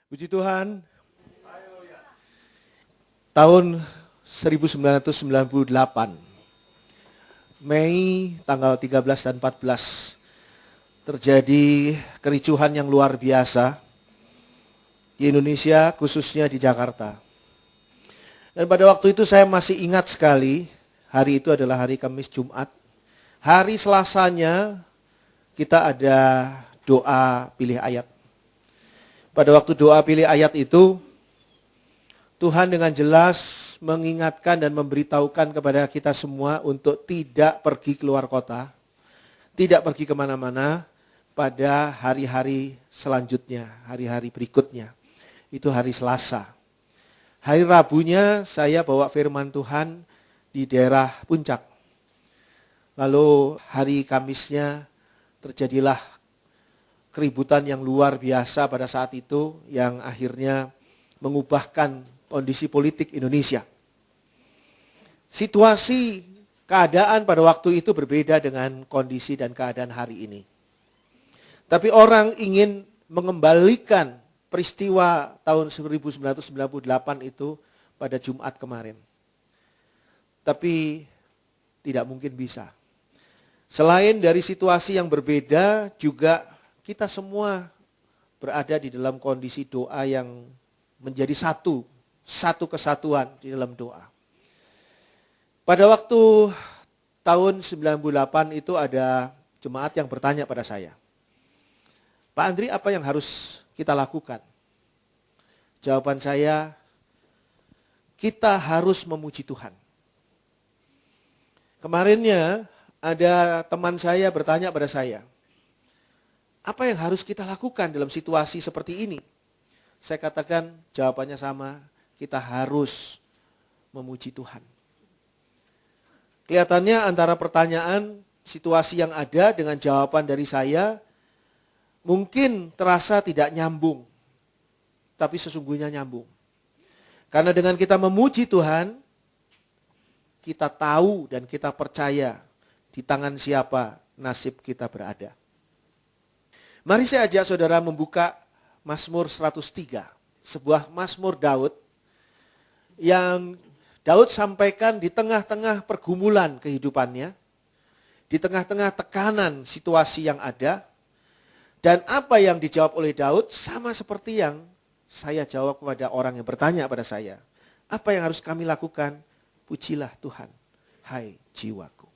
Puji Tuhan, tahun 1998, Mei tanggal 13 dan 14, terjadi kericuhan yang luar biasa di Indonesia, khususnya di Jakarta. Dan pada waktu itu saya masih ingat sekali, hari itu adalah hari Kamis Jumat. Hari Selasanya kita ada doa pilih ayat. Pada waktu doa pilih ayat itu, Tuhan dengan jelas mengingatkan dan memberitahukan kepada kita semua untuk tidak pergi keluar kota, tidak pergi kemana-mana pada hari-hari selanjutnya, hari-hari berikutnya. Itu hari Selasa. Hari Rabunya saya bawa firman Tuhan di daerah Puncak. Lalu hari Kamisnya terjadilah keributan yang luar biasa pada saat itu yang akhirnya mengubahkan kondisi politik Indonesia. Situasi keadaan pada waktu itu berbeda dengan kondisi dan keadaan hari ini. Tapi orang ingin mengembalikan peristiwa tahun 1998 itu pada Jumat kemarin. Tapi tidak mungkin bisa. Selain dari situasi yang berbeda, juga kita semua berada di dalam kondisi doa yang menjadi satu kesatuan di dalam doa. Pada waktu tahun 98 itu ada jemaat yang bertanya pada saya, Pak Andri, apa yang harus kita lakukan? Jawaban saya, kita harus memuji Tuhan. Kemarinnya ada teman saya bertanya pada saya, apa yang harus kita lakukan dalam situasi seperti ini? Saya katakan jawabannya sama, kita harus memuji Tuhan. Kelihatannya antara pertanyaan, situasi yang ada dengan jawaban dari saya, mungkin terasa tidak nyambung. Tapi sesungguhnya nyambung. Karena dengan kita memuji Tuhan, kita tahu dan kita percaya di tangan siapa nasib kita berada. Mari saya ajak saudara membuka Mazmur 103, sebuah Mazmur Daud yang Daud sampaikan di tengah-tengah pergumulan kehidupannya, di tengah-tengah tekanan situasi yang ada, dan apa yang dijawab oleh Daud sama seperti yang saya jawab kepada orang yang bertanya pada saya. Apa yang harus kami lakukan? Pujilah Tuhan, hai jiwaku.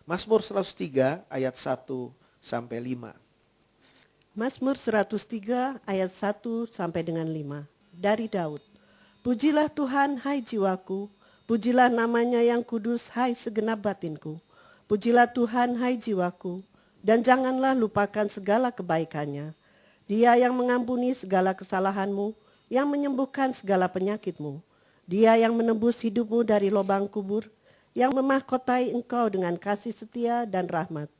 Mazmur 103 ayat 1 sampai 5. Mazmur 103 ayat 1 sampai dengan 5 dari Daud. Pujilah Tuhan hai jiwaku, pujilah namanya yang kudus hai segenap batinku. Pujilah Tuhan hai jiwaku, dan janganlah lupakan segala kebaikannya. Dia yang mengampuni segala kesalahanmu, yang menyembuhkan segala penyakitmu. Dia yang menebus hidupmu dari lubang kubur, yang memahkotai engkau dengan kasih setia dan rahmat.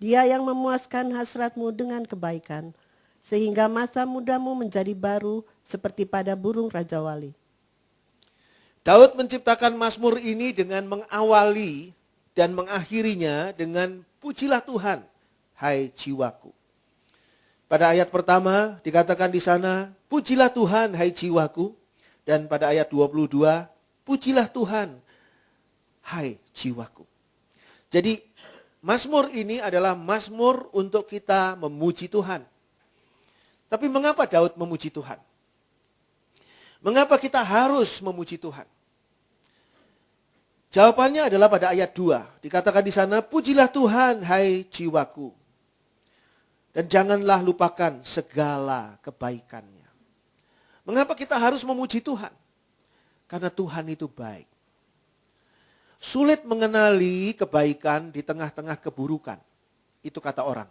Dia yang memuaskan hasratmu dengan kebaikan, sehingga masa mudamu menjadi baru seperti pada burung rajawali. Daud menciptakan Mazmur ini dengan mengawali dan mengakhirinya dengan pujilah Tuhan, hai jiwaku. Pada ayat pertama dikatakan di sana, pujilah Tuhan, hai jiwaku. Dan pada ayat 22, pujilah Tuhan, hai jiwaku. Jadi Mazmur ini adalah mazmur untuk kita memuji Tuhan. Tapi mengapa Daud memuji Tuhan? Mengapa kita harus memuji Tuhan? Jawabannya adalah pada ayat 2. Dikatakan di sana, pujilah Tuhan, hai jiwaku. Dan janganlah lupakan segala kebaikannya. Mengapa kita harus memuji Tuhan? Karena Tuhan itu baik. Sulit mengenali kebaikan di tengah-tengah keburukan. Itu kata orang.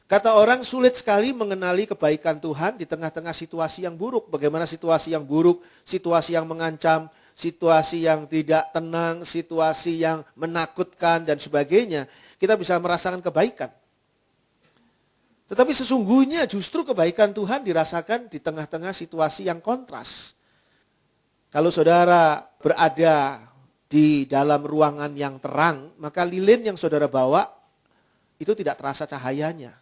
Kata orang sulit sekali mengenali kebaikan Tuhan di tengah-tengah situasi yang buruk. Bagaimana situasi yang buruk, situasi yang mengancam, situasi yang tidak tenang, situasi yang menakutkan dan sebagainya. Kita bisa merasakan kebaikan. Tetapi sesungguhnya justru kebaikan Tuhan dirasakan di tengah-tengah situasi yang kontras. Kalau saudara berada di dalam ruangan yang terang, maka lilin yang saudara bawa itu tidak terasa cahayanya.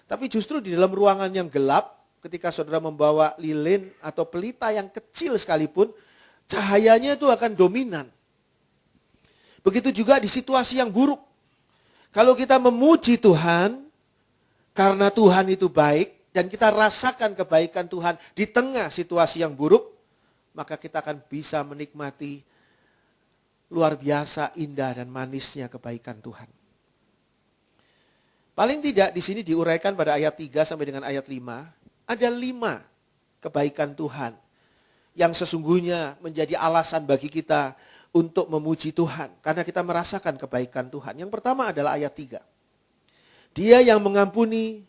Tapi justru di dalam ruangan yang gelap, ketika saudara membawa lilin atau pelita yang kecil sekalipun, cahayanya itu akan dominan. Begitu juga di situasi yang buruk. Kalau kita memuji Tuhan, karena Tuhan itu baik, dan kita rasakan kebaikan Tuhan di tengah situasi yang buruk, maka kita akan bisa menikmati luar biasa indah dan manisnya kebaikan Tuhan. Paling tidak di sini diuraikan pada ayat 3 sampai dengan ayat 5, ada 5 kebaikan Tuhan yang sesungguhnya menjadi alasan bagi kita untuk memuji Tuhan. Karena kita merasakan kebaikan Tuhan. Yang pertama adalah ayat 3. Dia yang mengampuni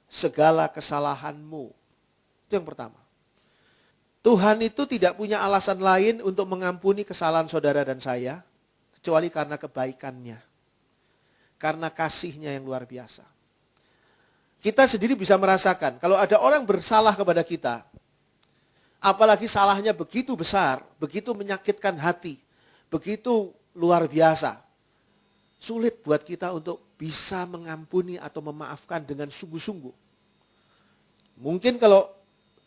segala kesalahanmu. Itu yang pertama. Tuhan itu tidak punya alasan lain untuk mengampuni kesalahan saudara dan saya, kecuali karena kebaikannya. Karena kasihnya yang luar biasa. Kita sendiri bisa merasakan, kalau ada orang bersalah kepada kita, apalagi salahnya begitu besar, begitu menyakitkan hati, begitu luar biasa, sulit buat kita untuk bisa mengampuni atau memaafkan dengan sungguh-sungguh. Mungkin kalau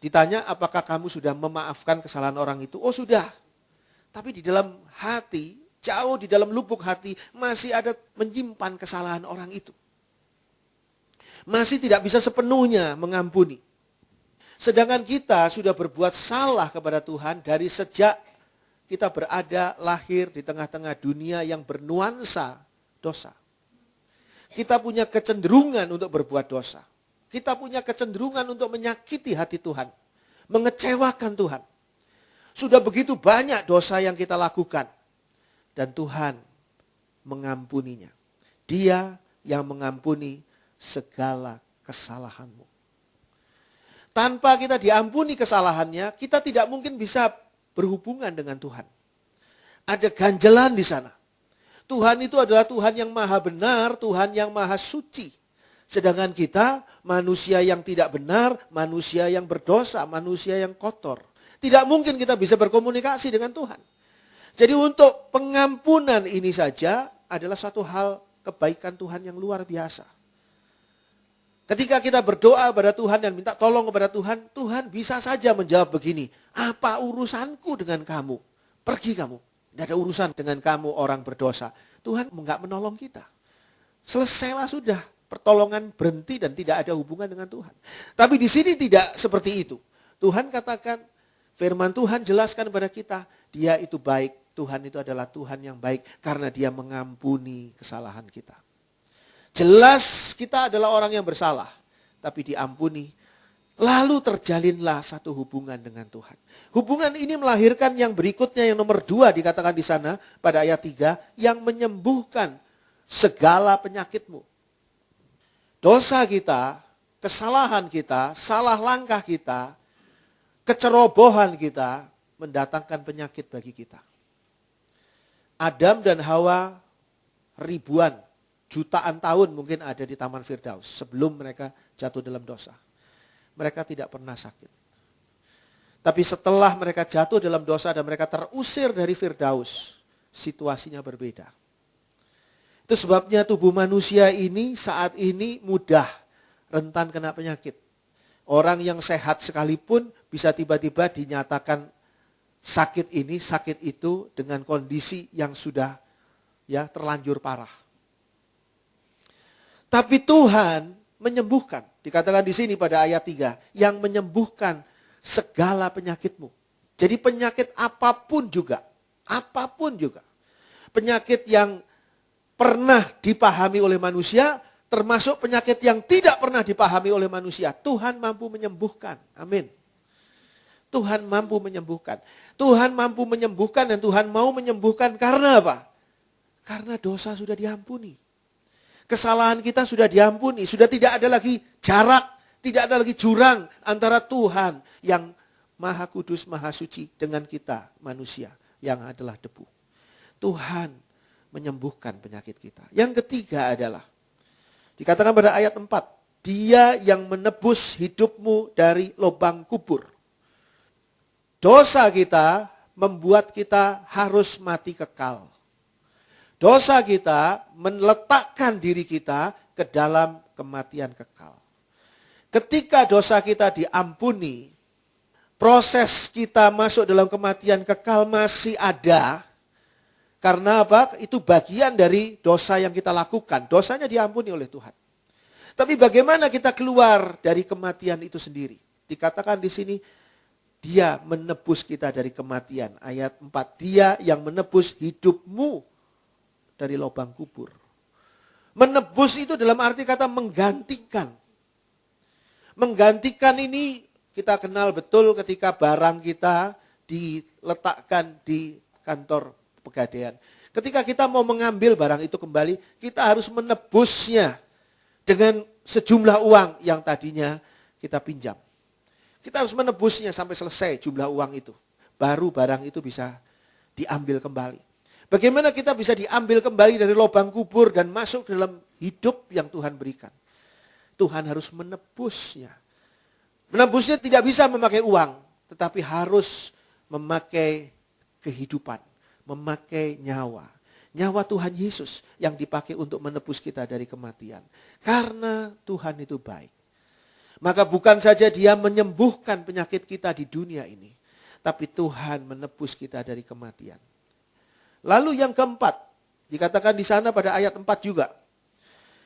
ditanya apakah kamu sudah memaafkan kesalahan orang itu, oh sudah. Tapi di dalam hati, jauh di dalam lubuk hati, masih ada menyimpan kesalahan orang itu. Masih tidak bisa sepenuhnya mengampuni. Sedangkan kita sudah berbuat salah kepada Tuhan dari sejak kita berada lahir di tengah-tengah dunia yang bernuansa dosa. Kita punya kecenderungan untuk berbuat dosa. Kita punya kecenderungan untuk menyakiti hati Tuhan. Mengecewakan Tuhan. Sudah begitu banyak dosa yang kita lakukan. Dan Tuhan mengampuninya. Dia yang mengampuni segala kesalahanmu. Tanpa kita diampuni kesalahannya, kita tidak mungkin bisa berhubungan dengan Tuhan. Ada ganjelan di sana. Tuhan itu adalah Tuhan yang maha benar, Tuhan yang maha suci. Sedangkan kita manusia yang tidak benar, manusia yang berdosa, manusia yang kotor. Tidak mungkin kita bisa berkomunikasi dengan Tuhan. Jadi untuk pengampunan ini saja adalah suatu hal kebaikan Tuhan yang luar biasa. Ketika kita berdoa kepada Tuhan dan minta tolong kepada Tuhan, Tuhan bisa saja menjawab begini, apa urusanku dengan kamu? Pergi kamu, tidak ada urusan dengan kamu orang berdosa. Tuhan enggak menolong kita. Selesailah sudah, pertolongan berhenti dan tidak ada hubungan dengan Tuhan. Tapi di sini tidak seperti itu. Tuhan katakan, firman Tuhan jelaskan kepada kita, Dia itu baik. Tuhan itu adalah Tuhan yang baik karena Dia mengampuni kesalahan kita. Jelas kita adalah orang yang bersalah, tapi diampuni. Lalu terjalinlah satu hubungan dengan Tuhan. Hubungan ini melahirkan yang berikutnya, yang nomor 2 dikatakan di sana pada ayat 3, yang menyembuhkan segala penyakitmu. Dosa kita, kesalahan kita, salah langkah kita, kecerobohan kita mendatangkan penyakit bagi kita. Adam dan Hawa ribuan, jutaan tahun mungkin ada di Taman Firdaus sebelum mereka jatuh dalam dosa. Mereka tidak pernah sakit. Tapi setelah mereka jatuh dalam dosa dan mereka terusir dari Firdaus, situasinya berbeda. Itu sebabnya tubuh manusia ini saat ini mudah rentan kena penyakit. Orang yang sehat sekalipun bisa tiba-tiba dinyatakan sakit ini, sakit itu dengan kondisi yang sudah terlanjur parah. Tapi Tuhan menyembuhkan. Dikatakan di sini pada ayat 3, yang menyembuhkan segala penyakitmu. Jadi penyakit apapun juga. Penyakit yang pernah dipahami oleh manusia, termasuk penyakit yang tidak pernah dipahami oleh manusia. Tuhan mampu menyembuhkan. Amin. Tuhan mampu menyembuhkan. Tuhan mampu menyembuhkan dan Tuhan mau menyembuhkan karena apa? Karena dosa sudah diampuni. Kesalahan kita sudah diampuni, sudah tidak ada lagi jarak, tidak ada lagi jurang antara Tuhan yang Maha Kudus, Maha Suci dengan kita manusia yang adalah debu. Tuhan menyembuhkan penyakit kita. Yang ketiga adalah dikatakan pada ayat 4, Dia yang menebus hidupmu dari lubang kubur. Dosa kita membuat kita harus mati kekal. Dosa kita meletakkan diri kita ke dalam kematian kekal. Ketika dosa kita diampuni, proses kita masuk dalam kematian kekal masih ada. Karena apa? Itu bagian dari dosa yang kita lakukan. Dosanya diampuni oleh Tuhan. Tapi bagaimana kita keluar dari kematian itu sendiri? Dikatakan di sini, Dia menebus kita dari kematian. Ayat 4, Dia yang menebus hidupmu dari lubang kubur. Menebus itu dalam arti kata menggantikan. Menggantikan ini kita kenal betul ketika barang kita diletakkan di kantor pegadaian. Ketika kita mau mengambil barang itu kembali, kita harus menebusnya dengan sejumlah uang yang tadinya kita pinjam. Kita harus menebusnya sampai selesai jumlah uang itu. Baru barang itu bisa diambil kembali. Bagaimana kita bisa diambil kembali dari lubang kubur dan masuk ke dalam hidup yang Tuhan berikan? Tuhan harus menebusnya. Menebusnya tidak bisa memakai uang, tetapi harus memakai kehidupan, memakai nyawa. Nyawa Tuhan Yesus yang dipakai untuk menebus kita dari kematian. Karena Tuhan itu baik. Maka bukan saja Dia menyembuhkan penyakit kita di dunia ini, tapi Tuhan menebus kita dari kematian. Lalu yang keempat, dikatakan di sana pada ayat 4 juga.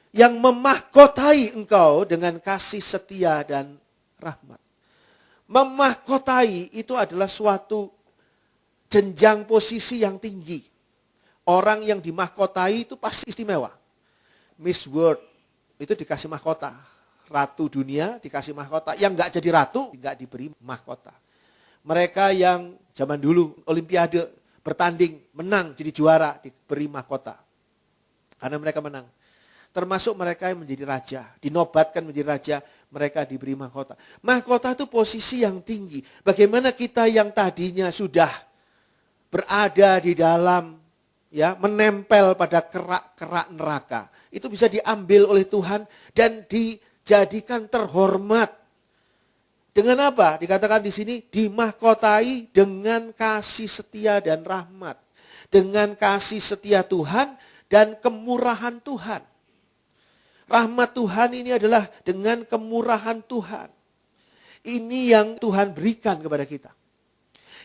Yang memahkotai engkau dengan kasih setia dan rahmat. Memahkotai itu adalah suatu jenjang posisi yang tinggi. Orang yang dimahkotai itu pasti istimewa. Miss World itu dikasih mahkota. Ratu dunia dikasih mahkota. Yang enggak jadi ratu, enggak diberi mahkota. Mereka yang zaman dulu Olimpiade bertanding, menang jadi juara, diberi mahkota. Karena mereka menang. Termasuk mereka yang menjadi raja, dinobatkan menjadi raja, mereka diberi mahkota. Mahkota itu posisi yang tinggi. Bagaimana kita yang tadinya sudah berada di dalam, ya, menempel pada kerak-kerak neraka, itu bisa diambil oleh Tuhan dan dijadikan terhormat. Dengan apa? Dikatakan di sini dimahkotai dengan kasih setia dan rahmat, dengan kasih setia Tuhan dan kemurahan Tuhan. Rahmat Tuhan ini adalah dengan kemurahan Tuhan. Ini yang Tuhan berikan kepada kita.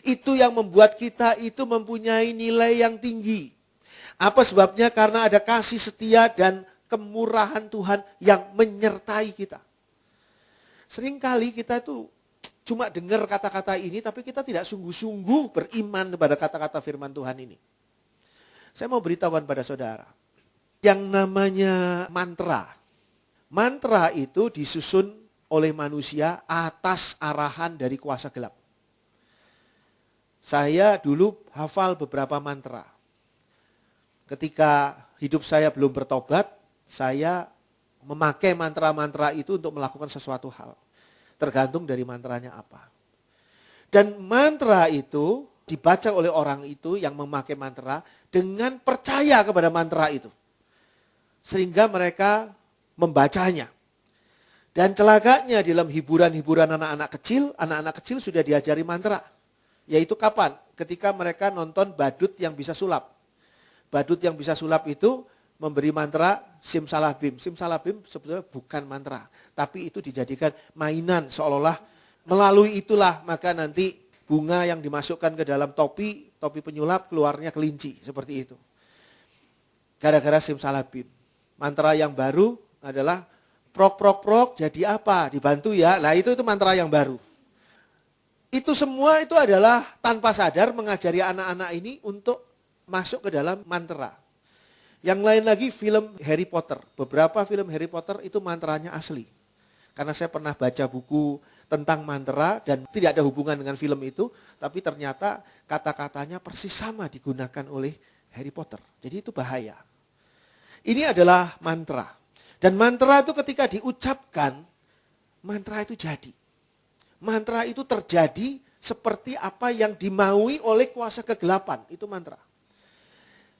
Itu yang membuat kita itu mempunyai nilai yang tinggi. Apa sebabnya? Karena ada kasih setia dan kemurahan Tuhan yang menyertai kita. Seringkali kita itu cuma dengar kata-kata ini, tapi kita tidak sungguh-sungguh beriman kepada kata-kata firman Tuhan ini. Saya mau beritahukan pada saudara. Yang namanya mantra. Mantra itu disusun oleh manusia atas arahan dari kuasa gelap. Saya dulu hafal beberapa mantra. Ketika hidup saya belum bertobat, saya memakai mantra-mantra itu untuk melakukan sesuatu hal. Tergantung dari mantranya apa. Dan mantra itu dibaca oleh orang itu yang memakai mantra dengan percaya kepada mantra itu. Sehingga mereka membacanya. Dan celakanya dalam hiburan-hiburan anak-anak kecil sudah diajari mantra. Yaitu kapan? Ketika mereka nonton badut yang bisa sulap. Badut yang bisa sulap itu memberi mantra simsalabim. Simsalabim sebetulnya bukan mantra. Tapi itu dijadikan mainan seolah-olah melalui itulah maka nanti bunga yang dimasukkan ke dalam topi penyulap keluarnya kelinci. Seperti itu. Gara-gara simsalabim. Mantra yang baru adalah prok prok prok jadi apa? Dibantu ya. Lah itu mantra yang baru. Itu semua itu adalah tanpa sadar mengajari anak-anak ini untuk masuk ke dalam mantra. Yang lain lagi film Harry Potter. Beberapa film Harry Potter itu mantranya asli. Karena saya pernah baca buku tentang mantra dan tidak ada hubungan dengan film itu. Tapi ternyata kata-katanya persis sama digunakan oleh Harry Potter. Jadi itu bahaya. Ini adalah mantra. Dan mantra itu ketika diucapkan, mantra itu jadi. Mantra itu terjadi seperti apa yang dimaui oleh kuasa kegelapan. Itu mantra.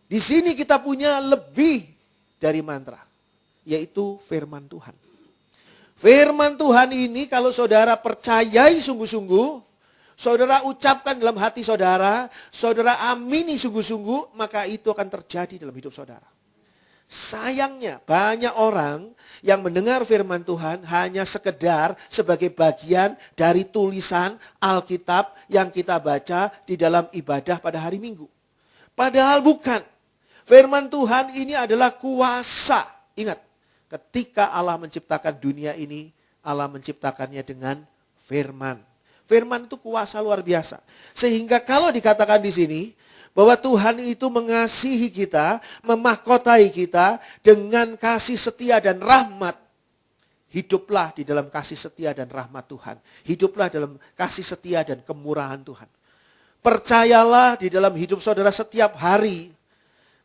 Di sini kita punya lebih dari mantra. Yaitu firman Tuhan. Firman Tuhan ini kalau saudara percayai sungguh-sungguh, saudara ucapkan dalam hati saudara amini sungguh-sungguh, maka itu akan terjadi dalam hidup saudara. Sayangnya banyak orang yang mendengar firman Tuhan hanya sekedar sebagai bagian dari tulisan Alkitab yang kita baca di dalam ibadah pada hari Minggu. Padahal bukan. Firman Tuhan ini adalah kuasa. Ingat, ketika Allah menciptakan dunia ini, Allah menciptakannya dengan firman. Firman itu kuasa luar biasa. Sehingga kalau dikatakan di sini, bahwa Tuhan itu mengasihi kita, memahkotai kita dengan kasih setia dan rahmat. Hiduplah di dalam kasih setia dan rahmat Tuhan. Hiduplah dalam kasih setia dan kemurahan Tuhan. Percayalah di dalam hidup saudara setiap hari.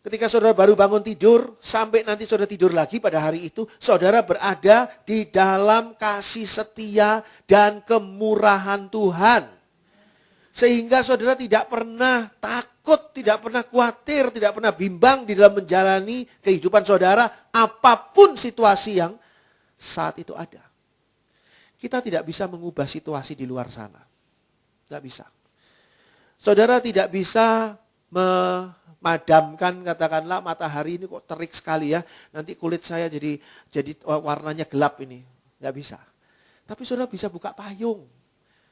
Ketika saudara baru bangun tidur, sampai nanti saudara tidur lagi pada hari itu, saudara berada di dalam kasih setia dan kemurahan Tuhan. Sehingga saudara tidak pernah takut, tidak pernah khawatir, tidak pernah bimbang di dalam menjalani kehidupan saudara apapun situasi yang saat itu ada. Kita tidak bisa mengubah situasi di luar sana. Tidak bisa. Saudara tidak bisa memadamkan katakanlah matahari ini kok terik sekali ya. Nanti kulit saya jadi warnanya gelap ini. Tidak bisa. Tapi saudara bisa buka payung.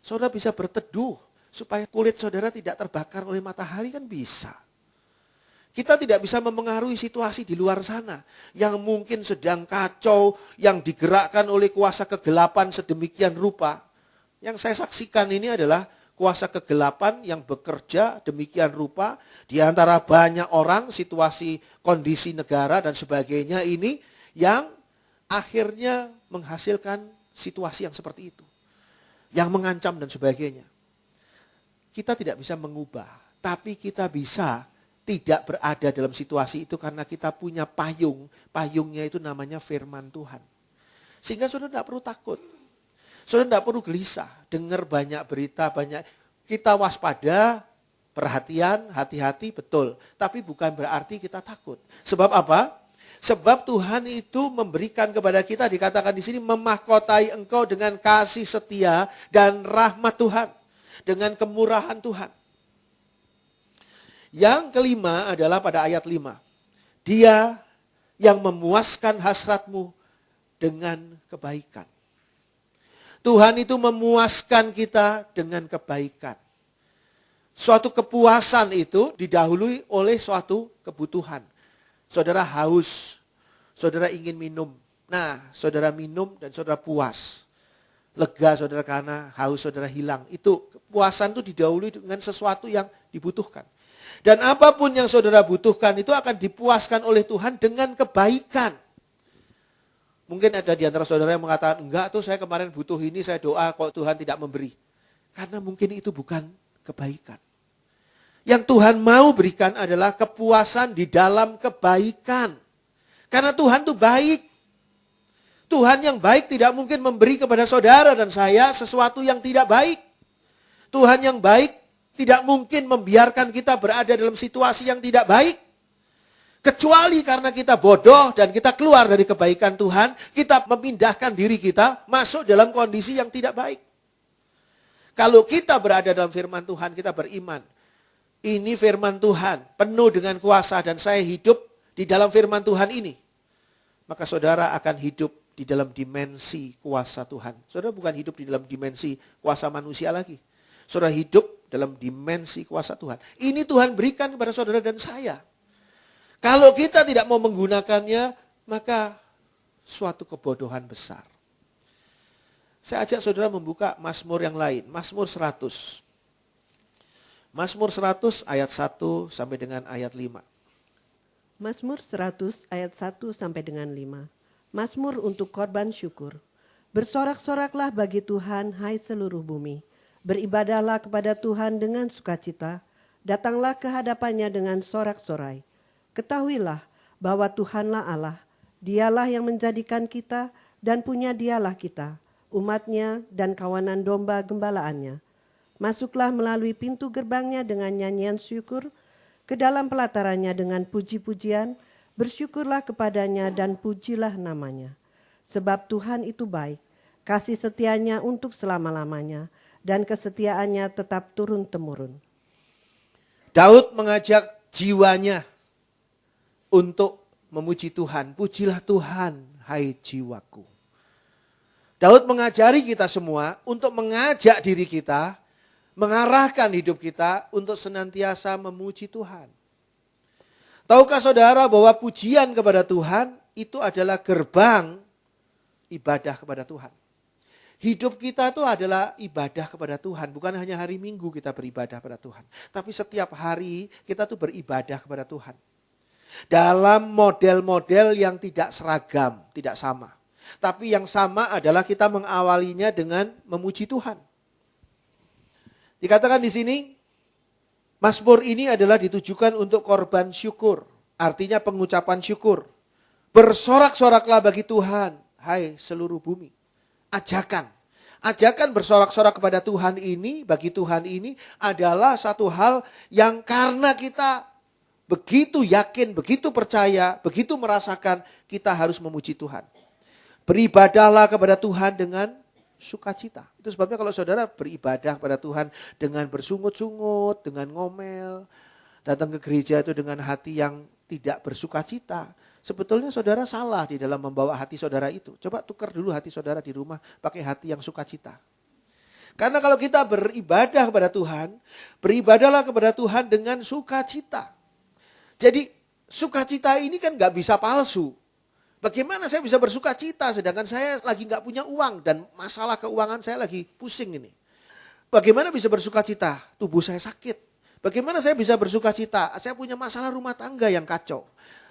Saudara bisa berteduh. Supaya kulit saudara tidak terbakar oleh matahari kan bisa. Kita tidak bisa memengaruhi situasi di luar sana. Yang mungkin sedang kacau, yang digerakkan oleh kuasa kegelapan sedemikian rupa. Yang saya saksikan ini adalah kuasa kegelapan yang bekerja demikian rupa. Di antara banyak orang, situasi kondisi negara dan sebagainya ini. Yang akhirnya menghasilkan situasi yang seperti itu. Yang mengancam dan sebagainya. Kita tidak bisa mengubah, tapi kita bisa tidak berada dalam situasi itu karena kita punya payung. Payungnya itu namanya firman Tuhan. Sehingga saudara tidak perlu takut. Saudara tidak perlu gelisah. Dengar banyak berita, banyak. Kita waspada, perhatian, hati-hati, betul. Tapi bukan berarti kita takut. Sebab apa? Sebab Tuhan itu memberikan kepada kita, dikatakan di sini, memahkotai engkau dengan kasih setia dan rahmat Tuhan. Dengan kemurahan Tuhan. Yang kelima adalah pada ayat 5. Dia yang memuaskan hasratmu dengan kebaikan. Tuhan itu memuaskan kita dengan kebaikan. Suatu kepuasan itu didahului oleh suatu kebutuhan. Saudara haus, saudara ingin minum. Nah, saudara minum dan saudara puas. Lega saudara karena haus saudara hilang. Itu kepuasan itu didahului dengan sesuatu yang dibutuhkan. Dan apapun yang saudara butuhkan itu akan dipuaskan oleh Tuhan dengan kebaikan. Mungkin ada di antara saudara yang mengatakan, enggak tuh saya kemarin butuh ini, saya doa kok Tuhan tidak memberi. Karena mungkin itu bukan kebaikan. Yang Tuhan mau berikan adalah kepuasan di dalam kebaikan. Karena Tuhan itu baik. Tuhan yang baik tidak mungkin memberi kepada saudara dan saya sesuatu yang tidak baik. Tuhan yang baik tidak mungkin membiarkan kita berada dalam situasi yang tidak baik. Kecuali karena kita bodoh dan kita keluar dari kebaikan Tuhan, kita memindahkan diri kita masuk dalam kondisi yang tidak baik. Kalau kita berada dalam firman Tuhan, kita beriman. Ini firman Tuhan, penuh dengan kuasa dan saya hidup di dalam firman Tuhan ini. Maka saudara akan hidup di dalam dimensi kuasa Tuhan. Saudara bukan hidup di dalam dimensi kuasa manusia lagi. Saudara hidup dalam dimensi kuasa Tuhan. Ini Tuhan berikan kepada saudara dan saya. Kalau kita tidak mau menggunakannya, maka suatu kebodohan besar. Saya ajak saudara membuka Mazmur yang lain. Mazmur 100. Mazmur 100 ayat 1 sampai dengan ayat 5. Mazmur 100 ayat 1 sampai dengan 5. Mazmur untuk korban syukur. Bersorak-soraklah bagi Tuhan, hai seluruh bumi. Beribadahlah kepada Tuhan dengan sukacita. Datanglah ke hadapannya dengan sorak-sorai. Ketahuilah bahwa Tuhanlah Allah. Dialah yang menjadikan kita dan punya dialah kita, umatnya dan kawanan domba gembalaannya. Masuklah melalui pintu gerbangnya dengan nyanyian syukur, ke dalam pelatarannya dengan puji-pujian. Bersyukurlah kepadanya dan pujilah namanya. Sebab Tuhan itu baik, kasih setianya untuk selama-lamanya, dan kesetiaannya tetap turun-temurun. Daud mengajak jiwanya untuk memuji Tuhan. Pujilah Tuhan, hai jiwaku. Daud mengajari kita semua untuk mengajak diri kita, mengarahkan hidup kita untuk senantiasa memuji Tuhan. Tahukah saudara bahwa pujian kepada Tuhan itu adalah gerbang ibadah kepada Tuhan. Hidup kita itu adalah ibadah kepada Tuhan. Bukan hanya hari Minggu kita beribadah kepada Tuhan. Tapi setiap hari kita tuh beribadah kepada Tuhan. Dalam model-model yang tidak seragam, tidak sama. Tapi yang sama adalah kita mengawalinya dengan memuji Tuhan. Dikatakan di sini, Mazmur ini adalah ditujukan untuk korban syukur. Artinya pengucapan syukur. Bersorak-soraklah bagi Tuhan, hai seluruh bumi. Ajakan bersorak-sorak kepada Tuhan ini, bagi Tuhan ini adalah satu hal yang karena kita begitu yakin, begitu percaya, begitu merasakan, kita harus memuji Tuhan. Beribadahlah kepada Tuhan dengan sukacita. Itu sebabnya kalau saudara beribadah kepada Tuhan dengan bersungut-sungut, dengan ngomel, datang ke gereja itu dengan hati yang tidak bersukacita. Sebetulnya saudara salah di dalam membawa hati saudara itu. Coba tukar dulu hati saudara di rumah pakai hati yang sukacita. Karena kalau kita beribadah kepada Tuhan, beribadahlah kepada Tuhan dengan sukacita. Jadi sukacita ini kan gak bisa palsu. Bagaimana saya bisa bersuka cita sedangkan saya lagi gak punya uang dan masalah keuangan saya lagi pusing ini. Bagaimana bisa bersuka cita? Tubuh saya sakit. Bagaimana saya bisa bersuka cita? Saya punya masalah rumah tangga yang kacau.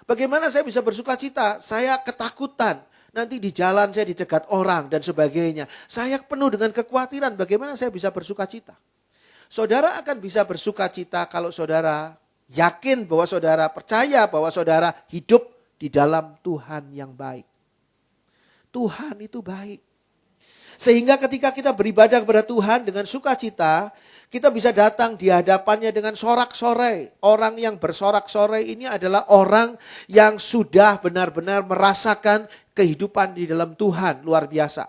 Bagaimana saya bisa bersuka cita? Saya ketakutan. Nanti di jalan saya dicegat orang dan sebagainya. Saya penuh dengan kekhawatiran. Bagaimana saya bisa bersuka cita? Saudara akan bisa bersuka cita kalau saudara yakin bahwa saudara percaya bahwa saudara hidup di dalam Tuhan yang baik. Tuhan itu baik. Sehingga ketika kita beribadah kepada Tuhan dengan sukacita, kita bisa datang di hadapannya dengan sorak-sorai. Orang yang bersorak-sorai ini adalah orang yang sudah benar-benar merasakan kehidupan di dalam Tuhan luar biasa.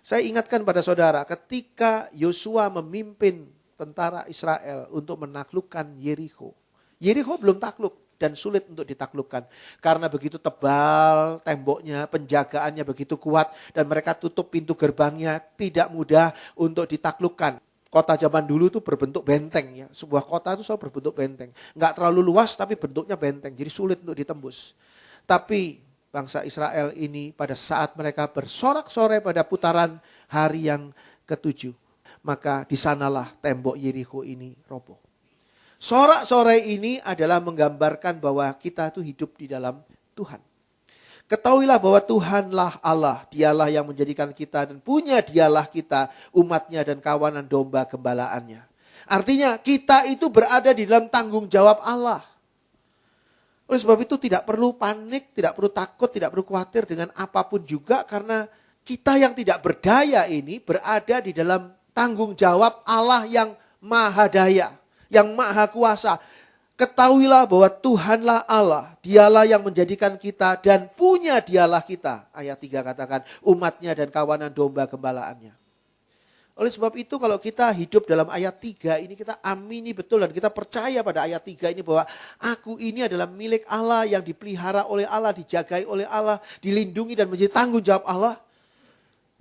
Saya ingatkan pada saudara, ketika Yosua memimpin tentara Israel untuk menaklukkan Yeriko. Yeriko belum takluk dan sulit untuk ditaklukkan. Karena begitu tebal temboknya, penjagaannya begitu kuat dan mereka tutup pintu gerbangnya, tidak mudah untuk ditaklukkan. Kota zaman dulu itu berbentuk benteng ya. Sebuah kota itu selalu berbentuk benteng. Enggak terlalu luas tapi bentuknya benteng, jadi sulit untuk ditembus. Tapi bangsa Israel ini pada saat mereka bersorak-sorai pada putaran hari yang ke-7, maka di sanalah tembok Yeriko ini roboh. Sorak-sorai ini adalah menggambarkan bahwa kita itu hidup di dalam Tuhan. Ketahuilah bahwa Tuhanlah Allah, dialah yang menjadikan kita dan punya dialah kita, umatnya dan kawanan domba gembalaannya. Artinya kita itu berada di dalam tanggung jawab Allah. Oleh sebab itu tidak perlu panik, tidak perlu takut, tidak perlu khawatir dengan apapun juga. Karena kita yang tidak berdaya ini berada di dalam tanggung jawab Allah yang maha daya. Yang maha kuasa. Ketahuilah bahwa Tuhanlah Allah. Dialah yang menjadikan kita dan punya dialah kita. Ayat 3 katakan umatnya dan kawanan domba gembalaannya. Oleh sebab itu kalau kita hidup dalam ayat 3 ini kita amini betul dan kita percaya pada ayat 3 ini bahwa aku ini adalah milik Allah yang dipelihara oleh Allah, dijagai oleh Allah, dilindungi dan menjadi tanggung jawab Allah.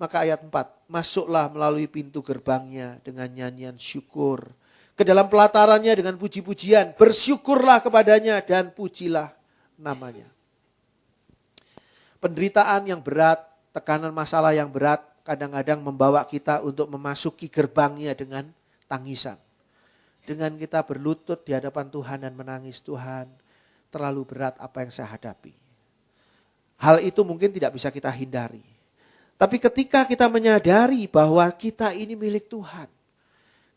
Maka ayat 4, masuklah melalui pintu gerbangnya dengan nyanyian syukur. Ke dalam pelatarannya dengan puji-pujian, bersyukurlah kepadanya dan pujilah namanya. Penderitaan yang berat, tekanan masalah yang berat, kadang-kadang membawa kita untuk memasuki gerbangnya dengan tangisan. Dengan kita berlutut di hadapan Tuhan dan menangis, Tuhan, terlalu berat apa yang saya hadapi. Hal itu mungkin tidak bisa kita hindari. Tapi ketika kita menyadari bahwa kita ini milik Tuhan,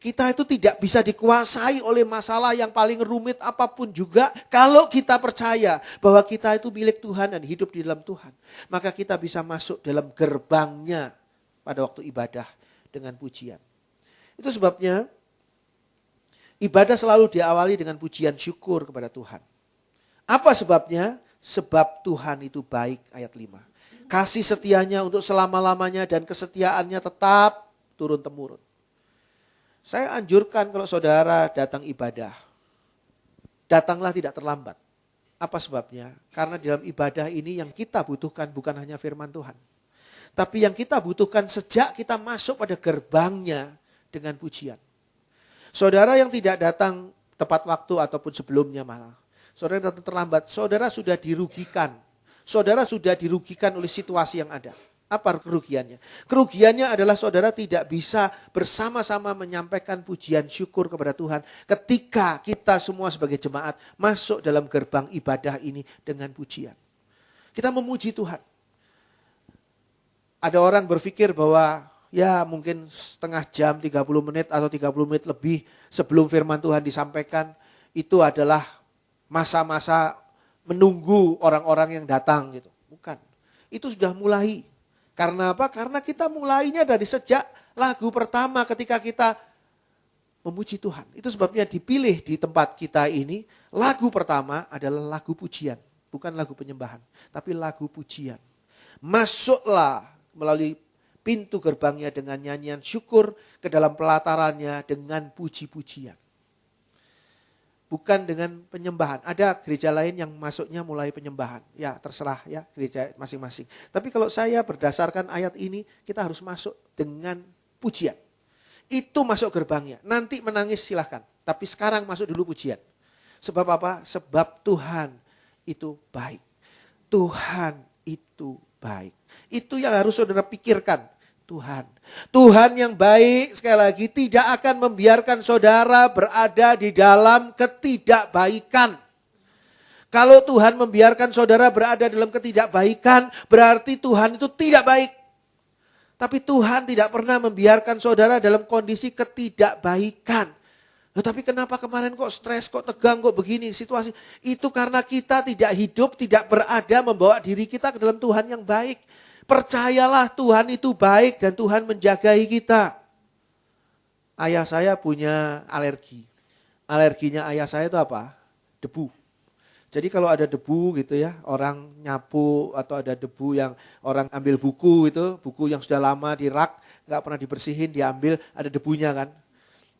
kita itu tidak bisa dikuasai oleh masalah yang paling rumit apapun juga. Kalau kita percaya bahwa kita itu milik Tuhan dan hidup di dalam Tuhan, maka kita bisa masuk dalam gerbangnya pada waktu ibadah dengan pujian. Itu sebabnya ibadah selalu diawali dengan pujian syukur kepada Tuhan. Apa sebabnya? Sebab Tuhan itu baik, ayat 5. Kasih setianya untuk selama-lamanya dan kesetiaannya tetap turun-temurun. Saya anjurkan kalau saudara datang ibadah, datanglah tidak terlambat. Apa sebabnya? Karena dalam ibadah ini yang kita butuhkan bukan hanya firman Tuhan. Tapi yang kita butuhkan sejak kita masuk pada gerbangnya dengan pujian. Saudara yang tidak datang tepat waktu ataupun sebelumnya malah. Saudara datang terlambat, saudara sudah dirugikan. Saudara sudah dirugikan oleh situasi yang ada. Apa kerugiannya? Kerugiannya adalah saudara tidak bisa bersama-sama menyampaikan pujian syukur kepada Tuhan ketika kita semua sebagai jemaat masuk dalam gerbang ibadah ini dengan pujian. Kita memuji Tuhan. Ada orang berpikir bahwa ya mungkin setengah jam, 30 menit atau 30 menit lebih sebelum firman Tuhan disampaikan itu adalah masa-masa menunggu orang-orang yang datang gitu. Bukan. Itu sudah mulai. Karena apa? Karena kita mulainya dari sejak lagu pertama ketika kita memuji Tuhan. Itu sebabnya dipilih di tempat kita ini lagu pertama adalah lagu pujian. Bukan lagu penyembahan, tapi lagu pujian. Masuklah melalui pintu gerbangnya dengan nyanyian syukur, ke dalam pelatarannya dengan puji-pujian. Bukan dengan penyembahan. Ada gereja lain yang masuknya mulai penyembahan. Ya terserah ya gereja masing-masing. Tapi kalau saya berdasarkan ayat ini, kita harus masuk dengan pujian. Itu masuk gerbangnya. Nanti menangis silahkan. Tapi sekarang masuk dulu pujian. Sebab apa? Sebab Tuhan itu baik. Tuhan itu baik. Itu yang harus saudara pikirkan. Tuhan yang baik sekali lagi tidak akan membiarkan saudara berada di dalam ketidakbaikan. Kalau Tuhan membiarkan saudara berada dalam ketidakbaikan, berarti Tuhan itu tidak baik. Tapi Tuhan tidak pernah membiarkan saudara dalam kondisi ketidakbaikan. Tapi kenapa kemarin kok stres, kok tegang, kok begini situasi. Itu karena kita tidak hidup, tidak berada membawa diri kita ke dalam Tuhan yang baik. Percayalah Tuhan itu baik dan Tuhan menjagai kita. Ayah saya punya alergi. Alerginya ayah saya itu apa? Debu. Jadi kalau ada debu gitu ya, orang nyapu atau ada debu yang orang ambil buku itu, buku yang sudah lama di rak, gak pernah dibersihin, diambil, ada debunya kan.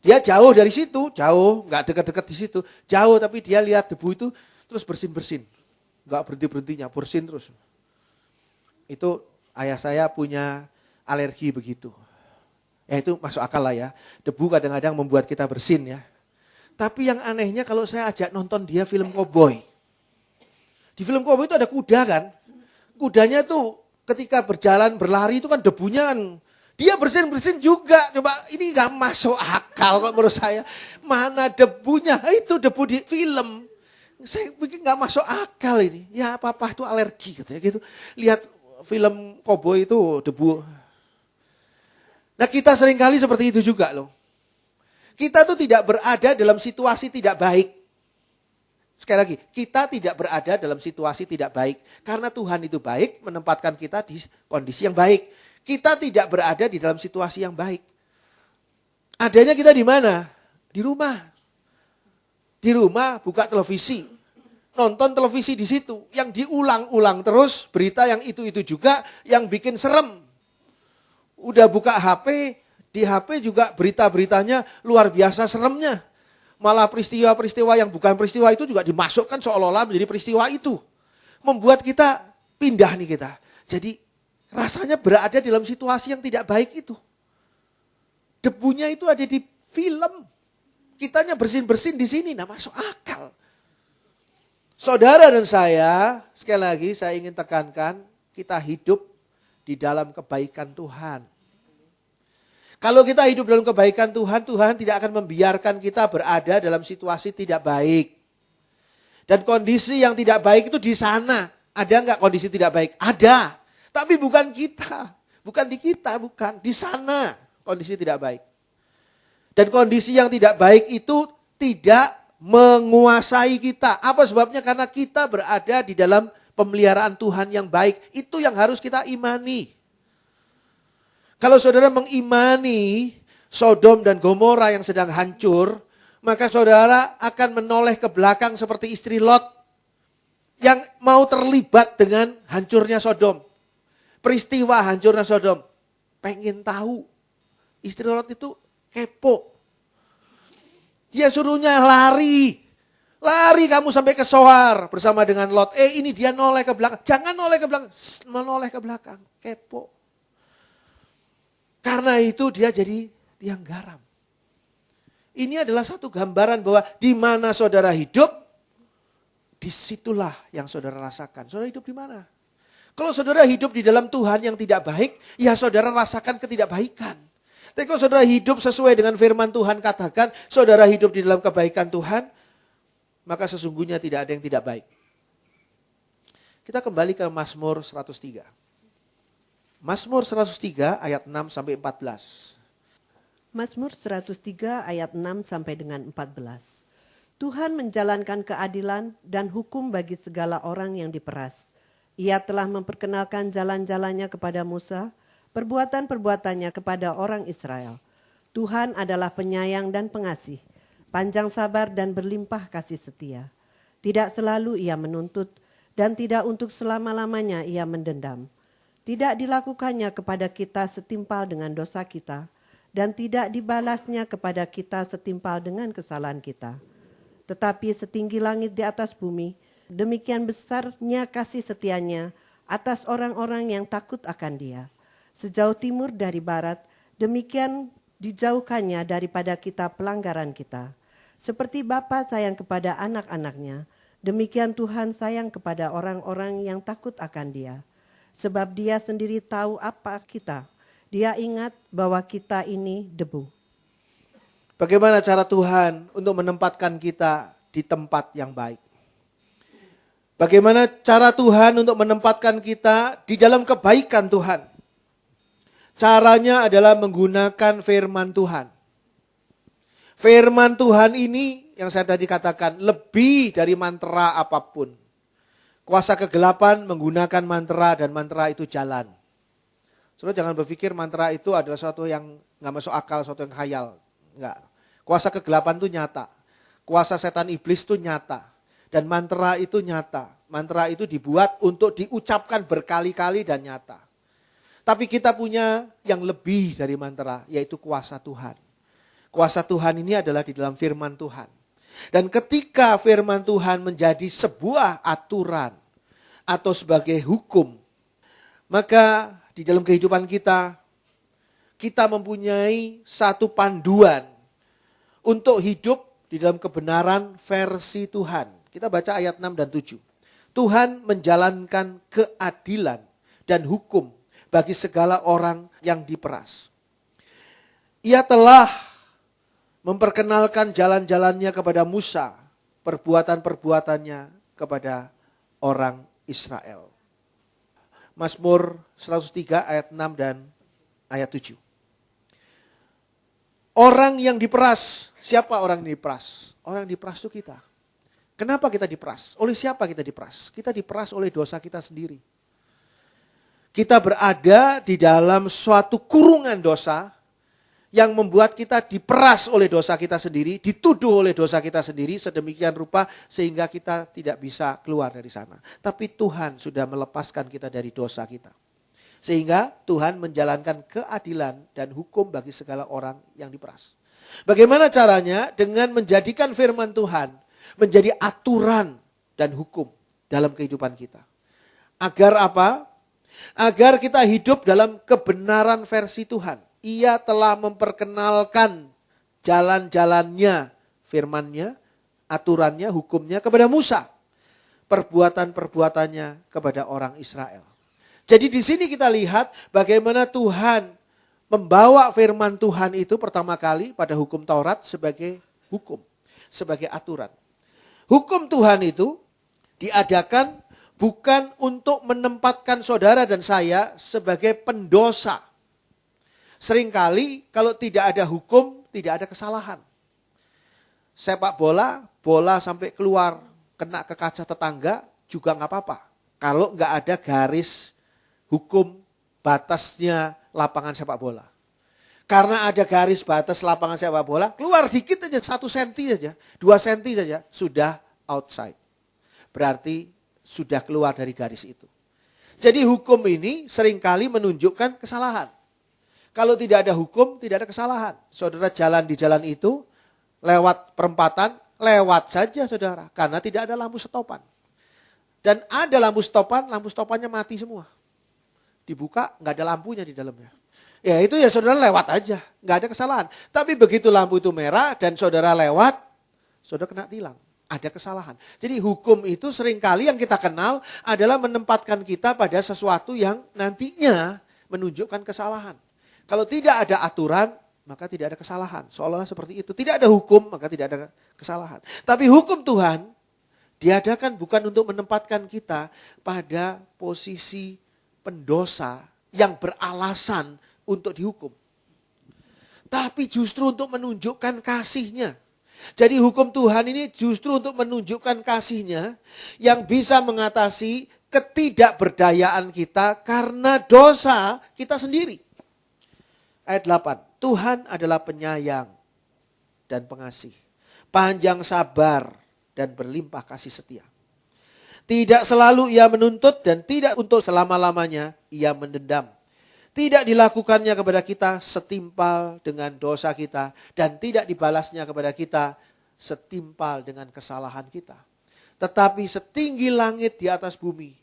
Dia jauh dari situ, jauh, gak dekat-dekat di situ. Jauh tapi dia lihat debu itu terus bersin-bersin. Gak berhenti-berhentinya, bersin terus. Itu ayah saya punya alergi begitu. Ya itu masuk akal lah ya. Debu kadang-kadang membuat kita bersin ya. Tapi yang anehnya kalau saya ajak nonton dia film koboi. Di film koboi itu ada kuda kan. Kudanya tuh ketika berjalan berlari itu kan debunya kan. Dia bersin-bersin juga. Coba ini gak masuk akal kok menurut saya. Mana debunya? Itu debu di film. Saya pikir gak masuk akal ini. Ya apa-apa itu alergi katanya gitu. Lihat film koboi itu debu. Nah kita seringkali seperti itu juga loh. Kita tuh tidak berada dalam situasi tidak baik. Sekali lagi, kita tidak berada dalam situasi tidak baik. Karena Tuhan itu baik menempatkan kita di kondisi yang baik. Kita tidak berada di dalam situasi yang baik. Adanya kita di mana? Di rumah. Di rumah buka televisi. Nonton televisi di situ, yang diulang-ulang terus, berita yang itu-itu juga, yang bikin serem. Udah buka HP, di HP juga berita-beritanya luar biasa seremnya. Malah peristiwa-peristiwa yang bukan peristiwa itu juga dimasukkan seolah-olah menjadi peristiwa itu. Membuat kita pindah nih kita. Jadi rasanya berada dalam situasi yang tidak baik itu. Debunya itu ada di film. Kitanya bersin-bersin di sini, nah masuk akal. Saudara dan saya, sekali lagi saya ingin tekankan, kita hidup di dalam kebaikan Tuhan. Kalau kita hidup dalam kebaikan Tuhan, Tuhan tidak akan membiarkan kita berada dalam situasi tidak baik. Dan kondisi yang tidak baik itu di sana. Ada enggak kondisi tidak baik? Ada. Tapi bukan kita. Bukan di kita, bukan. Di sana kondisi tidak baik. Dan kondisi yang tidak baik itu tidak menguasai kita. Apa sebabnya? Karena kita berada di dalam pemeliharaan Tuhan yang baik. Itu yang harus kita imani. Kalau saudara mengimani Sodom dan Gomora yang sedang hancur, maka saudara akan menoleh ke belakang seperti istri Lot yang mau terlibat dengan hancurnya Sodom. Peristiwa hancurnya Sodom. Pengen tahu. Istri Lot itu kepo. Dia suruhnya lari. Lari kamu sampai ke Soar bersama dengan Lot. Ini dia noleh ke belakang. Jangan noleh ke belakang. Menoleh ke belakang. Kepo. Karena itu dia jadi tiang garam. Ini adalah satu gambaran bahwa di mana saudara hidup, disitulah yang saudara rasakan. Saudara hidup di mana? Kalau saudara hidup di dalam Tuhan yang tidak baik, ya saudara rasakan ketidakbaikan. Tapi kalau saudara hidup sesuai dengan firman Tuhan katakan, saudara hidup di dalam kebaikan Tuhan, maka sesungguhnya tidak ada yang tidak baik. Kita kembali ke Mazmur 103. Mazmur 103 ayat 6 sampai 14. Mazmur 103 ayat 6 sampai dengan 14. Tuhan menjalankan keadilan dan hukum bagi segala orang yang diperas. Ia telah memperkenalkan jalan-jalannya kepada Musa, perbuatan-perbuatannya kepada orang Israel. Tuhan adalah penyayang dan pengasih, panjang sabar dan berlimpah kasih setia. Tidak selalu ia menuntut dan tidak untuk selama-lamanya ia mendendam. Tidak dilakukannya kepada kita setimpal dengan dosa kita dan tidak dibalasnya kepada kita setimpal dengan kesalahan kita. Tetapi setinggi langit di atas bumi, demikian besarnya kasih setianya atas orang-orang yang takut akan Dia. Sejauh timur dari barat, demikian dijauhkannya daripada kita pelanggaran kita. Seperti Bapa sayang kepada anak-anaknya, demikian Tuhan sayang kepada orang-orang yang takut akan Dia. Sebab Dia sendiri tahu apa kita. Dia ingat bahwa kita ini debu. Bagaimana cara Tuhan untuk menempatkan kita di tempat yang baik? Bagaimana cara Tuhan untuk menempatkan kita di dalam kebaikan Tuhan? Caranya adalah menggunakan firman Tuhan. Firman Tuhan ini yang saya tadi katakan lebih dari mantra apapun. Kuasa kegelapan menggunakan mantra dan mantra itu jalan. Saudara jangan berpikir mantra itu adalah sesuatu yang gak masuk akal, sesuatu yang khayal. Enggak. Kuasa kegelapan itu nyata. Kuasa setan iblis itu nyata. Dan mantra itu nyata. Mantra itu dibuat untuk diucapkan berkali-kali dan nyata. Tapi kita punya yang lebih dari mantra, yaitu kuasa Tuhan. Kuasa Tuhan ini adalah di dalam firman Tuhan. Dan ketika firman Tuhan menjadi sebuah aturan atau sebagai hukum, maka di dalam kehidupan kita, kita mempunyai satu panduan untuk hidup di dalam kebenaran versi Tuhan. Kita baca ayat 6 dan 7. Tuhan menjalankan keadilan dan hukum bagi segala orang yang diperas. Ia telah memperkenalkan jalan-jalannya kepada Musa, perbuatan-perbuatannya kepada orang Israel. Mazmur 103 ayat 6 dan ayat 7. Orang yang diperas, siapa orang yang diperas? Orang yang diperas itu kita. Kenapa kita diperas? Oleh siapa kita diperas? Kita diperas oleh dosa kita sendiri. Kita berada di dalam suatu kurungan dosa yang membuat kita diperas oleh dosa kita sendiri, dituduh oleh dosa kita sendiri sedemikian rupa sehingga kita tidak bisa keluar dari sana. Tapi Tuhan sudah melepaskan kita dari dosa kita. Sehingga Tuhan menjalankan keadilan dan hukum bagi segala orang yang diperas. Bagaimana caranya? Dengan menjadikan firman Tuhan menjadi aturan dan hukum dalam kehidupan kita. Agar apa? Agar kita hidup dalam kebenaran versi Tuhan. Ia telah memperkenalkan jalan-jalannya, firman-Nya, aturannya, hukumnya kepada Musa. Perbuatan-perbuatannya kepada orang Israel. Jadi di sini kita lihat bagaimana Tuhan membawa firman Tuhan itu pertama kali pada hukum Taurat sebagai hukum, sebagai aturan. Hukum Tuhan itu diadakan bukan untuk menempatkan saudara dan saya sebagai pendosa. Seringkali kalau tidak ada hukum, tidak ada kesalahan. Sepak bola, bola sampai keluar, kena ke kaca tetangga juga nggak apa-apa. Kalau nggak ada garis hukum batasnya lapangan sepak bola. Karena ada garis batas lapangan sepak bola, keluar dikit aja 1 senti saja, 2 senti saja, sudah outside. Berarti sudah keluar dari garis itu. Jadi hukum ini seringkali menunjukkan kesalahan. Kalau tidak ada hukum, tidak ada kesalahan. Saudara jalan di jalan itu, lewat perempatan, lewat saja saudara, karena tidak ada lampu stopan. Dan ada lampu stopannya mati semua. Dibuka, nggak ada lampunya di dalamnya. Ya itu ya saudara lewat aja, nggak ada kesalahan. Tapi begitu lampu itu merah dan saudara lewat, saudara kena tilang. Ada kesalahan. Jadi hukum itu seringkali yang kita kenal adalah menempatkan kita pada sesuatu yang nantinya menunjukkan kesalahan. Kalau tidak ada aturan, maka tidak ada kesalahan. Seolah-olah seperti itu. Tidak ada hukum, maka tidak ada kesalahan. Tapi hukum Tuhan diadakan bukan untuk menempatkan kita pada posisi pendosa yang beralasan untuk dihukum. Tapi justru untuk menunjukkan kasih-Nya. Jadi hukum Tuhan ini justru untuk menunjukkan kasih-Nya yang bisa mengatasi ketidakberdayaan kita karena dosa kita sendiri. Ayat 8, Tuhan adalah penyayang dan pengasih, panjang sabar dan berlimpah kasih setia. Tidak selalu ia menuntut dan tidak untuk selama-lamanya ia mendendam. Tidak dilakukannya kepada kita setimpal dengan dosa kita dan tidak dibalasnya kepada kita setimpal dengan kesalahan kita. Tetapi setinggi langit di atas bumi,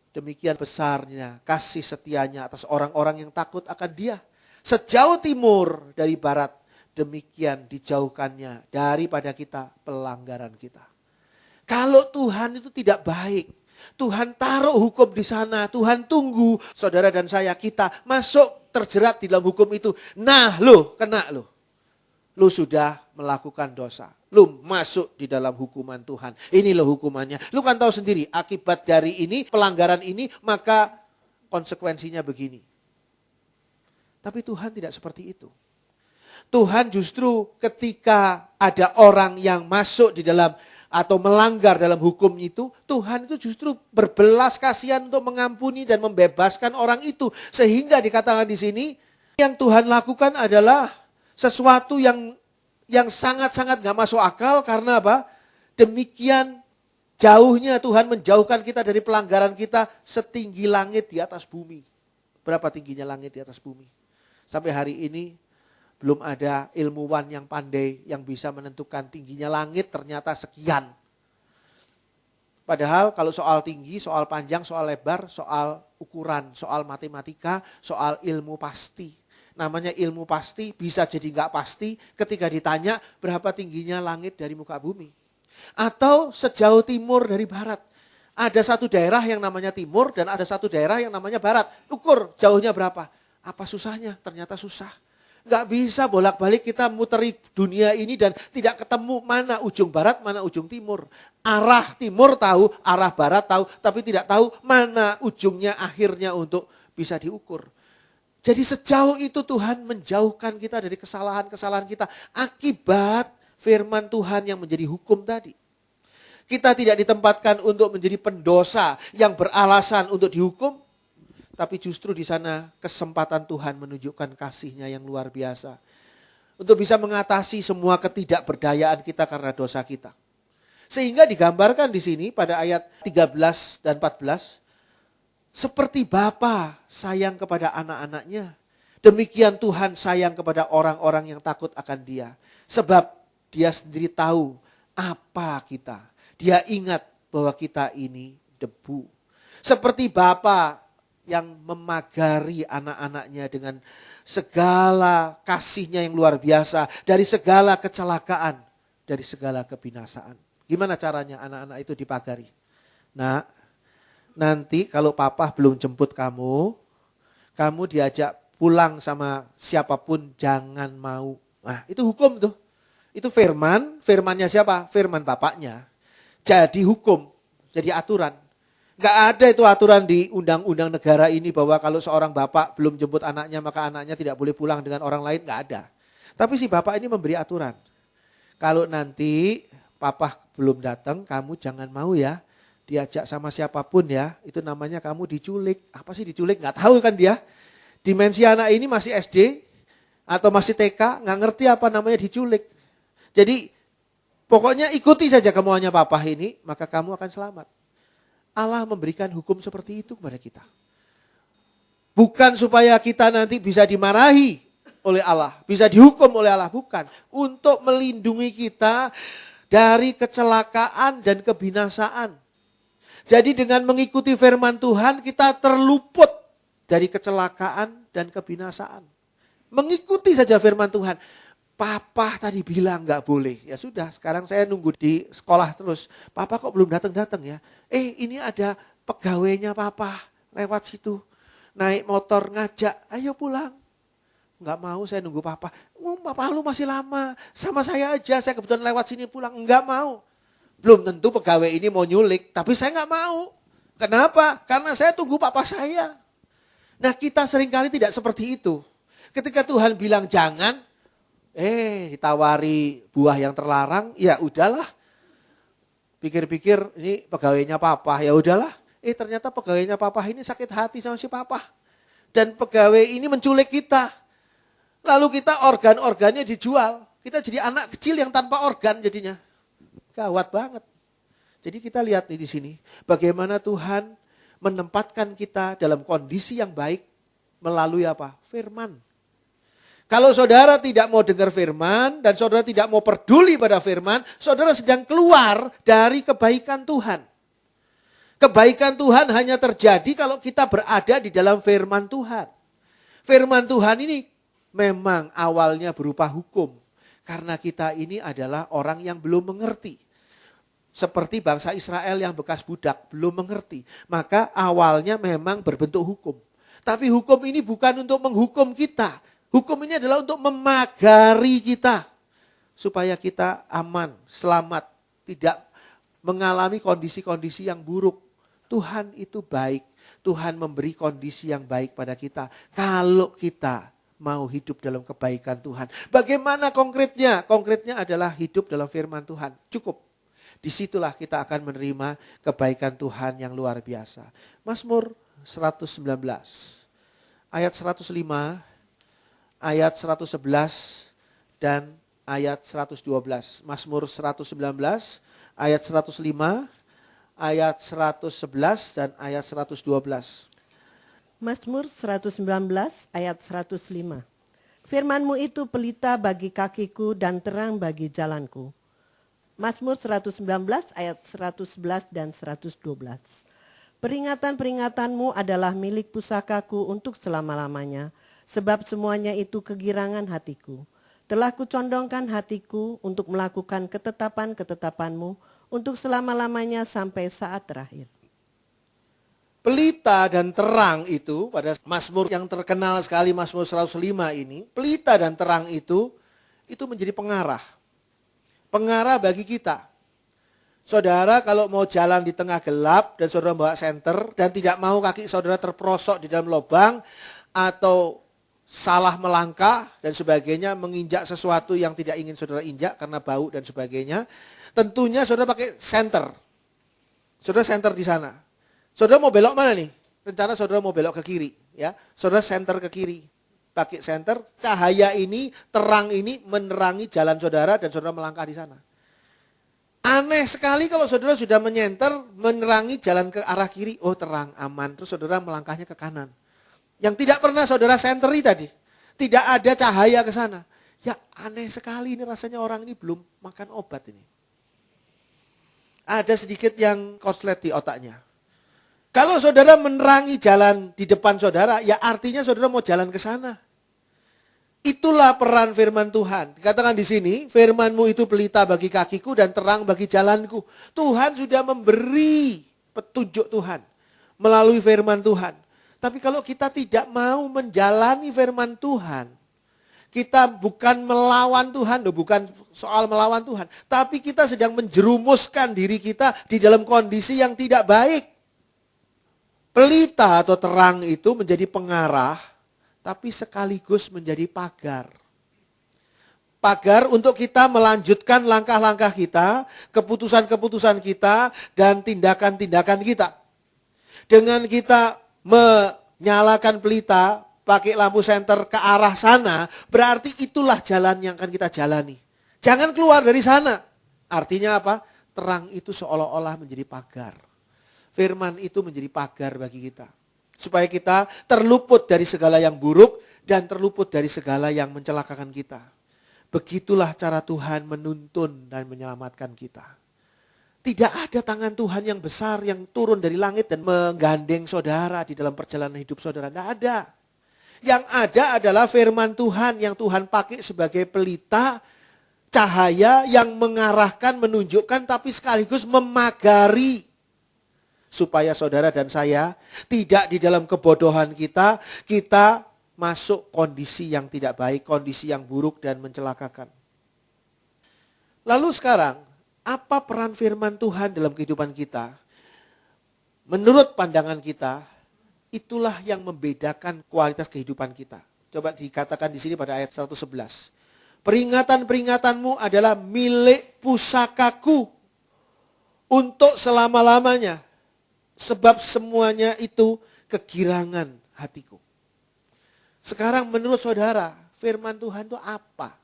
demikian besarnya kasih setianya atas orang-orang yang takut akan Dia. Sejauh timur dari barat, demikian dijauhkannya daripada kita pelanggaran kita. Kalau Tuhan itu tidak baik, Tuhan taruh hukum di sana, Tuhan tunggu saudara dan saya kita masuk terjerat di dalam hukum itu. Nah lo, kena lo. Lo sudah melakukan dosa. Lo masuk di dalam hukuman Tuhan. Ini loh hukumannya. Lo kan tahu sendiri akibat dari ini, pelanggaran ini, maka konsekuensinya begini. Tapi Tuhan tidak seperti itu. Tuhan justru ketika ada orang yang masuk di dalam atau melanggar dalam hukum itu, Tuhan itu justru berbelas kasihan untuk mengampuni dan membebaskan orang itu. Sehingga dikatakan di sini, yang Tuhan lakukan adalah sesuatu yang sangat-sangat gak masuk akal. Karena apa? Demikian jauhnya Tuhan menjauhkan kita dari pelanggaran kita setinggi langit di atas bumi. Berapa tingginya langit di atas bumi? Sampai hari ini belum ada ilmuwan yang pandai yang bisa menentukan tingginya langit ternyata sekian. Padahal kalau soal tinggi, soal panjang, soal lebar, soal ukuran, soal matematika, soal ilmu pasti. Namanya ilmu pasti bisa jadi nggak pasti ketika ditanya berapa tingginya langit dari muka bumi. Atau sejauh timur dari barat. Ada satu daerah yang namanya timur dan ada satu daerah yang namanya barat. Ukur jauhnya berapa? Apa susahnya? Ternyata susah. Gak bisa bolak-balik kita muteri dunia ini dan tidak ketemu mana ujung barat, mana ujung timur. Arah timur tahu, arah barat tahu, tapi tidak tahu mana ujungnya akhirnya untuk bisa diukur. Jadi sejauh itu Tuhan menjauhkan kita dari kesalahan-kesalahan kita akibat firman Tuhan yang menjadi hukum tadi. Kita tidak ditempatkan untuk menjadi pendosa yang beralasan untuk dihukum. Tapi justru di sana kesempatan Tuhan menunjukkan kasih-Nya yang luar biasa. Untuk bisa mengatasi semua ketidakberdayaan kita karena dosa kita. Sehingga digambarkan di sini pada ayat 13 dan 14. Seperti Bapa sayang kepada anak-anaknya. Demikian Tuhan sayang kepada orang-orang yang takut akan Dia. Sebab Dia sendiri tahu apa kita. Dia ingat bahwa kita ini debu. Seperti Bapa yang memagari anak-anaknya dengan segala kasih-Nya yang luar biasa. Dari segala kecelakaan, dari segala kebinasaan. Gimana caranya anak-anak itu dipagari? Nah, nanti kalau papa belum jemput kamu diajak pulang sama siapapun jangan mau. Nah itu hukum tuh. Itu firmannya siapa? Firman bapaknya. Jadi hukum, jadi aturan. Gak ada itu aturan di undang-undang negara ini bahwa kalau seorang bapak belum jemput anaknya maka anaknya tidak boleh pulang dengan orang lain. Gak ada. Tapi si bapak ini memberi aturan. Kalau nanti papa belum datang kamu jangan mau ya. Diajak sama siapapun ya. Itu namanya kamu diculik. Apa sih diculik? Gak tahu kan dia. Dimensi anak ini masih SD atau masih TK. Gak ngerti apa namanya diculik. Jadi pokoknya ikuti saja kemauannya papa ini. Maka kamu akan selamat. Allah memberikan hukum seperti itu kepada kita. Bukan supaya kita nanti bisa dimarahi oleh Allah. Bisa dihukum oleh Allah. Bukan. Untuk melindungi kita dari kecelakaan dan kebinasaan. Jadi dengan mengikuti firman Tuhan kita terluput dari kecelakaan dan kebinasaan. Mengikuti saja firman Tuhan. Papa tadi bilang gak boleh. Ya sudah, sekarang saya nunggu di sekolah terus. Papa kok belum datang-datang ya? Ini ada pegawainya papa lewat situ. Naik motor ngajak, ayo pulang. Gak mau, saya nunggu papa. Papa lu masih lama, sama saya aja. Saya kebetulan lewat sini pulang, gak mau. Belum tentu pegawai ini mau nyulik, tapi saya gak mau. Kenapa? Karena saya tunggu papa saya. Nah kita seringkali tidak seperti itu. Ketika Tuhan bilang jangan, ditawari buah yang terlarang, ya udahlah. Pikir-pikir ini pegawainya papa, ya udahlah. Ternyata pegawainya papa ini sakit hati sama si papa. Dan pegawai ini menculik kita. Lalu kita organ-organnya dijual. Kita jadi anak kecil yang tanpa organ jadinya. Gawat banget. Jadi kita lihat nih di sini. Bagaimana Tuhan menempatkan kita dalam kondisi yang baik melalui apa? Firman. Kalau saudara tidak mau dengar firman dan saudara tidak mau peduli pada firman, saudara sedang keluar dari kebaikan Tuhan. Kebaikan Tuhan hanya terjadi kalau kita berada di dalam firman Tuhan. Firman Tuhan ini memang awalnya berupa hukum. Karena kita ini adalah orang yang belum mengerti. Seperti bangsa Israel yang bekas budak, belum mengerti. Maka awalnya memang berbentuk hukum. Tapi hukum ini bukan untuk menghukum kita. Hukum ini adalah untuk memagari kita. Supaya kita aman, selamat, tidak mengalami kondisi-kondisi yang buruk. Tuhan itu baik. Tuhan memberi kondisi yang baik pada kita. Kalau kita mau hidup dalam kebaikan Tuhan. Bagaimana konkretnya? Konkretnya adalah hidup dalam firman Tuhan. Cukup. Disitulah kita akan menerima kebaikan Tuhan yang luar biasa. Mazmur 119, ayat 105, ayat 111, dan ayat 112. Mazmur 119, ayat 105, ayat 111, dan ayat 112. Mazmur 119 ayat 105. Firman-Mu itu pelita bagi kakiku dan terang bagi jalanku. Mazmur 119 ayat 111 dan 112. Peringatan-peringatanmu adalah milik pusakaku untuk selama-lamanya, sebab semuanya itu kegirangan hatiku. Telah kucondongkan hatiku untuk melakukan ketetapan-ketetapanmu untuk selama-lamanya sampai saat terakhir. Pelita dan terang itu, pada Mazmur yang terkenal sekali, Mazmur 105 ini, pelita dan terang itu menjadi pengarah. Pengarah bagi kita. Saudara kalau mau jalan di tengah gelap dan saudara bawa senter dan tidak mau kaki saudara terperosok di dalam lubang atau salah melangkah dan sebagainya, menginjak sesuatu yang tidak ingin saudara injak karena bau dan sebagainya, tentunya saudara pakai senter. Saudara senter di sana. Saudara mau belok mana nih? Rencana saudara mau belok ke kiri, ya. Saudara senter ke kiri. Pakai senter, cahaya ini, terang ini menerangi jalan saudara dan saudara melangkah di sana. Aneh sekali kalau saudara sudah menyenter, menerangi jalan ke arah kiri, oh terang, aman. Terus saudara melangkahnya ke kanan. Yang tidak pernah saudara senteri tadi. Tidak ada cahaya ke sana. Ya aneh sekali ini rasanya orang ini belum makan obat ini. Ada sedikit yang konslet di otaknya. Kalau saudara menerangi jalan di depan saudara, ya artinya saudara mau jalan ke sana. Itulah peran firman Tuhan. Dikatakan di sini, firman-Mu itu pelita bagi kakiku dan terang bagi jalanku. Tuhan sudah memberi petunjuk Tuhan melalui firman Tuhan. Tapi kalau kita tidak mau menjalani firman Tuhan, kita bukan melawan Tuhan, bukan soal melawan Tuhan. Tapi kita sedang menjerumuskan diri kita di dalam kondisi yang tidak baik. Pelita atau terang itu menjadi pengarah, tapi sekaligus menjadi pagar. Pagar untuk kita melanjutkan langkah-langkah kita, keputusan-keputusan kita, dan tindakan-tindakan kita. Dengan kita menyalakan pelita, pakai lampu senter ke arah sana, berarti itulah jalan yang akan kita jalani. Jangan keluar dari sana. Artinya apa? Terang itu seolah-olah menjadi pagar. Firman itu menjadi pagar bagi kita. Supaya kita terluput dari segala yang buruk dan terluput dari segala yang mencelakakan kita. Begitulah cara Tuhan menuntun dan menyelamatkan kita. Tidak ada tangan Tuhan yang besar yang turun dari langit dan menggandeng saudara di dalam perjalanan hidup saudara. Tidak ada. Yang ada adalah firman Tuhan yang Tuhan pakai sebagai pelita, cahaya yang mengarahkan, menunjukkan, tapi sekaligus memagari. Supaya saudara dan saya tidak di dalam kebodohan kita masuk kondisi yang tidak baik, kondisi yang buruk dan mencelakakan. Lalu sekarang, apa peran firman Tuhan dalam kehidupan kita? Menurut pandangan kita, itulah yang membedakan kualitas kehidupan kita. Coba dikatakan di sini pada ayat 111. Peringatan-peringatanmu adalah milik pusakaku untuk selama-lamanya. Sebab semuanya itu kegirangan hatiku. Sekarang menurut saudara, firman Tuhan itu apa?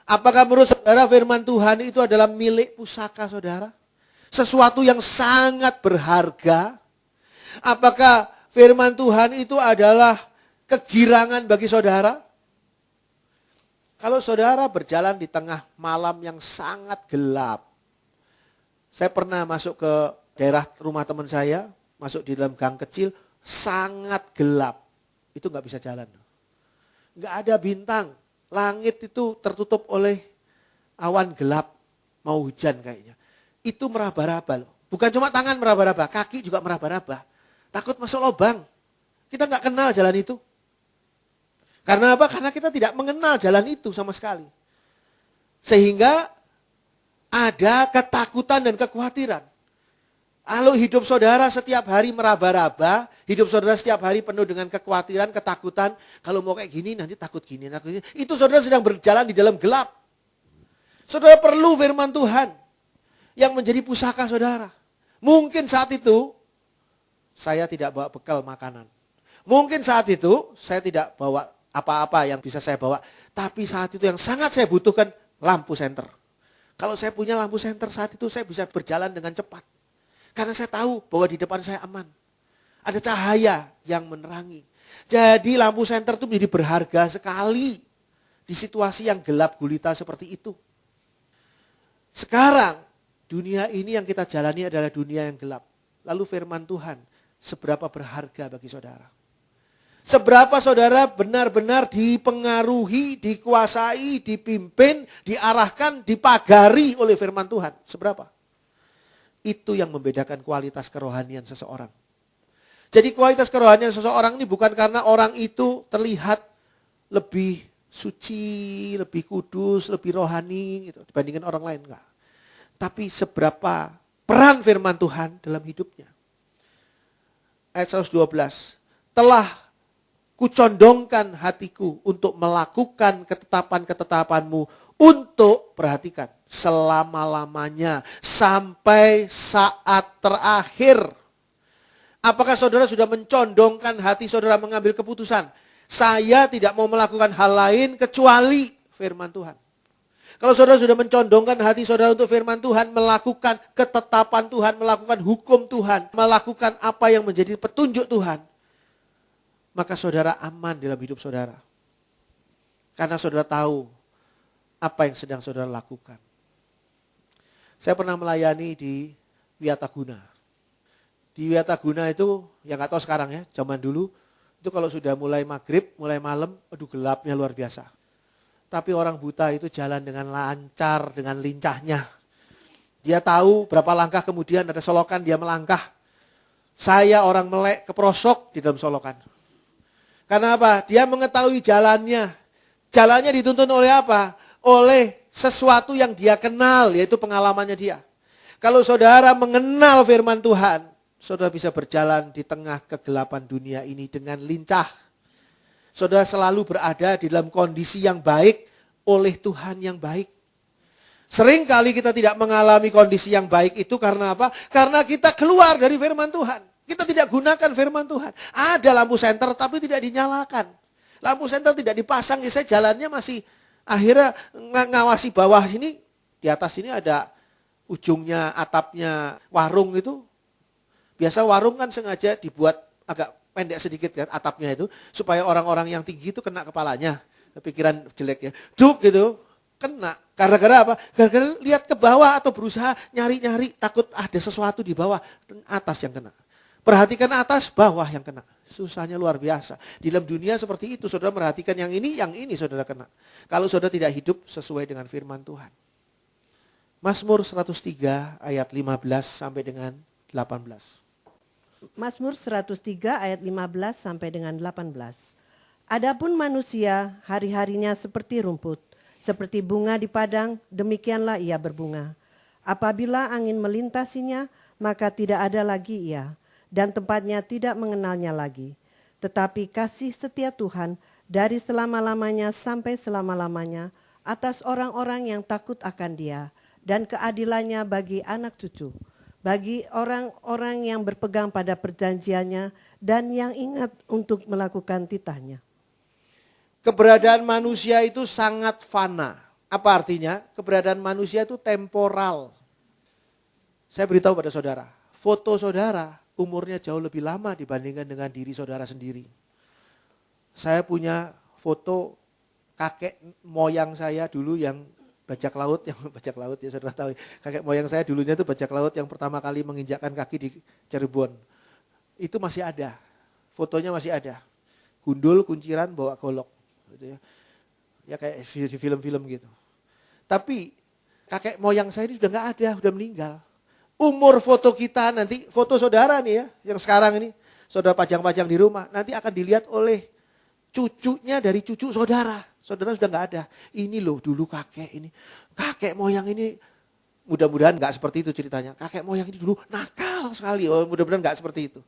Apakah menurut saudara firman Tuhan itu adalah milik pusaka saudara? Sesuatu yang sangat berharga? Apakah firman Tuhan itu adalah kegirangan bagi saudara? Kalau saudara berjalan di tengah malam yang sangat gelap. Saya pernah masuk ke daerah rumah teman saya, masuk di dalam gang kecil, sangat gelap. Itu nggak bisa jalan. Nggak ada bintang. Langit itu tertutup oleh awan gelap. Mau hujan kayaknya. Itu meraba-raba loh. Bukan cuma tangan meraba-raba, kaki juga meraba-raba. Takut masuk lubang. Kita nggak kenal jalan itu. Karena apa? Karena kita tidak mengenal jalan itu sama sekali. Sehingga ada ketakutan dan kekhawatiran. Kalau hidup saudara setiap hari meraba-raba, hidup saudara setiap hari penuh dengan kekhawatiran, ketakutan, kalau mau kayak gini nanti takut gini, itu saudara sedang berjalan di dalam gelap. Saudara perlu firman Tuhan yang menjadi pusaka saudara. Mungkin saat itu saya tidak bawa bekal makanan. Mungkin saat itu saya tidak bawa apa-apa yang bisa saya bawa. Tapi saat itu yang sangat saya butuhkan lampu senter. Kalau saya punya lampu senter saat itu saya bisa berjalan dengan cepat. Karena saya tahu bahwa di depan saya aman. Ada cahaya yang menerangi. Jadi lampu senter itu menjadi berharga sekali di situasi yang gelap gulita seperti itu. Sekarang dunia ini yang kita jalani adalah dunia yang gelap. Lalu firman Tuhan seberapa berharga bagi saudara? Seberapa saudara benar-benar dipengaruhi, dikuasai, dipimpin, diarahkan, dipagari oleh firman Tuhan? Seberapa? Itu yang membedakan kualitas kerohanian seseorang. Jadi kualitas kerohanian seseorang ini bukan karena orang itu terlihat lebih suci, lebih kudus, lebih rohani gitu, dibandingkan orang lain. Enggak. Tapi seberapa peran firman Tuhan dalam hidupnya. Ayat 112. Telah kucondongkan hatiku untuk melakukan ketetapan-ketetapanmu untuk, perhatikan, selama-lamanya sampai saat terakhir. Apakah saudara sudah mencondongkan hati saudara mengambil keputusan? Saya tidak mau melakukan hal lain kecuali firman Tuhan. Kalau saudara sudah mencondongkan hati saudara untuk firman Tuhan, melakukan ketetapan Tuhan, melakukan hukum Tuhan, melakukan apa yang menjadi petunjuk Tuhan, maka saudara aman dalam hidup saudara. Karena saudara tahu apa yang sedang saudara lakukan. Saya pernah melayani di Wiataguna. Di Wiataguna itu, yang gak tahu sekarang ya, zaman dulu, itu kalau sudah mulai maghrib, mulai malam, aduh gelapnya luar biasa. Tapi orang buta itu jalan dengan lancar, dengan lincahnya. Dia tahu berapa langkah kemudian ada solokan, dia melangkah. Saya orang melek keprosok di dalam solokan. Karena apa? Dia mengetahui jalannya. Jalannya dituntun oleh apa? Oleh sesuatu yang dia kenal, yaitu pengalamannya dia. Kalau saudara mengenal firman Tuhan, saudara bisa berjalan di tengah kegelapan dunia ini dengan lincah. Saudara selalu berada di dalam kondisi yang baik oleh Tuhan yang baik. Seringkali kita tidak mengalami kondisi yang baik itu karena apa? Karena kita keluar dari firman Tuhan. Kita tidak gunakan firman Tuhan. Ada lampu senter tapi tidak dinyalakan. Lampu senter tidak dipasang, saya jalannya masih akhirnya ngawasi bawah sini. Di atas sini ada ujungnya atapnya warung itu. Biasa warung kan sengaja dibuat agak pendek sedikit kan atapnya itu. Supaya orang-orang yang tinggi itu kena kepalanya. Pikiran jelek ya. Duk gitu. kena. Gara-gara apa? Gara-gara lihat ke bawah atau berusaha nyari-nyari, takut ada sesuatu di bawah, atas yang kena. Perhatikan atas, bawah yang kena. Susahnya luar biasa. Di dalam dunia seperti itu, saudara perhatikan yang ini saudara kena. Kalau saudara tidak hidup sesuai dengan firman Tuhan. Mazmur 103 ayat 15 sampai dengan 18. Mazmur 103 ayat 15 sampai dengan 18. Adapun manusia hari-harinya seperti rumput, seperti bunga di padang, demikianlah ia berbunga. Apabila angin melintasinya, maka tidak ada lagi ia, dan tempatnya tidak mengenalnya lagi. Tetapi kasih setia Tuhan dari selama-lamanya sampai selama-lamanya atas orang-orang yang takut akan Dia, dan keadilannya bagi anak cucu, bagi orang-orang yang berpegang pada perjanjiannya dan yang ingat untuk melakukan titahnya. Keberadaan manusia itu sangat fana. Apa artinya? Keberadaan manusia itu temporal. Saya beritahu pada saudara, foto saudara umurnya jauh lebih lama dibandingkan dengan diri saudara sendiri. Saya punya foto kakek moyang saya dulu yang bajak laut ya saudara tahu. Kakek moyang saya dulunya itu bajak laut yang pertama kali menginjakkan kaki di Cirebon. Itu masih ada, fotonya masih ada. Gundul, kunciran, bawa golok. Gitu ya. Ya kayak di film-film gitu. Tapi kakek moyang saya ini sudah nggak ada, sudah meninggal. Umur foto kita nanti, foto saudara nih ya, yang sekarang ini, saudara pajang-pajang di rumah, nanti akan dilihat oleh cucunya dari cucu saudara. Saudara sudah nggak ada. Ini loh dulu kakek ini. Kakek moyang ini mudah-mudahan nggak seperti itu ceritanya. Kakek moyang ini dulu nakal sekali. Oh, mudah-mudahan nggak seperti itu.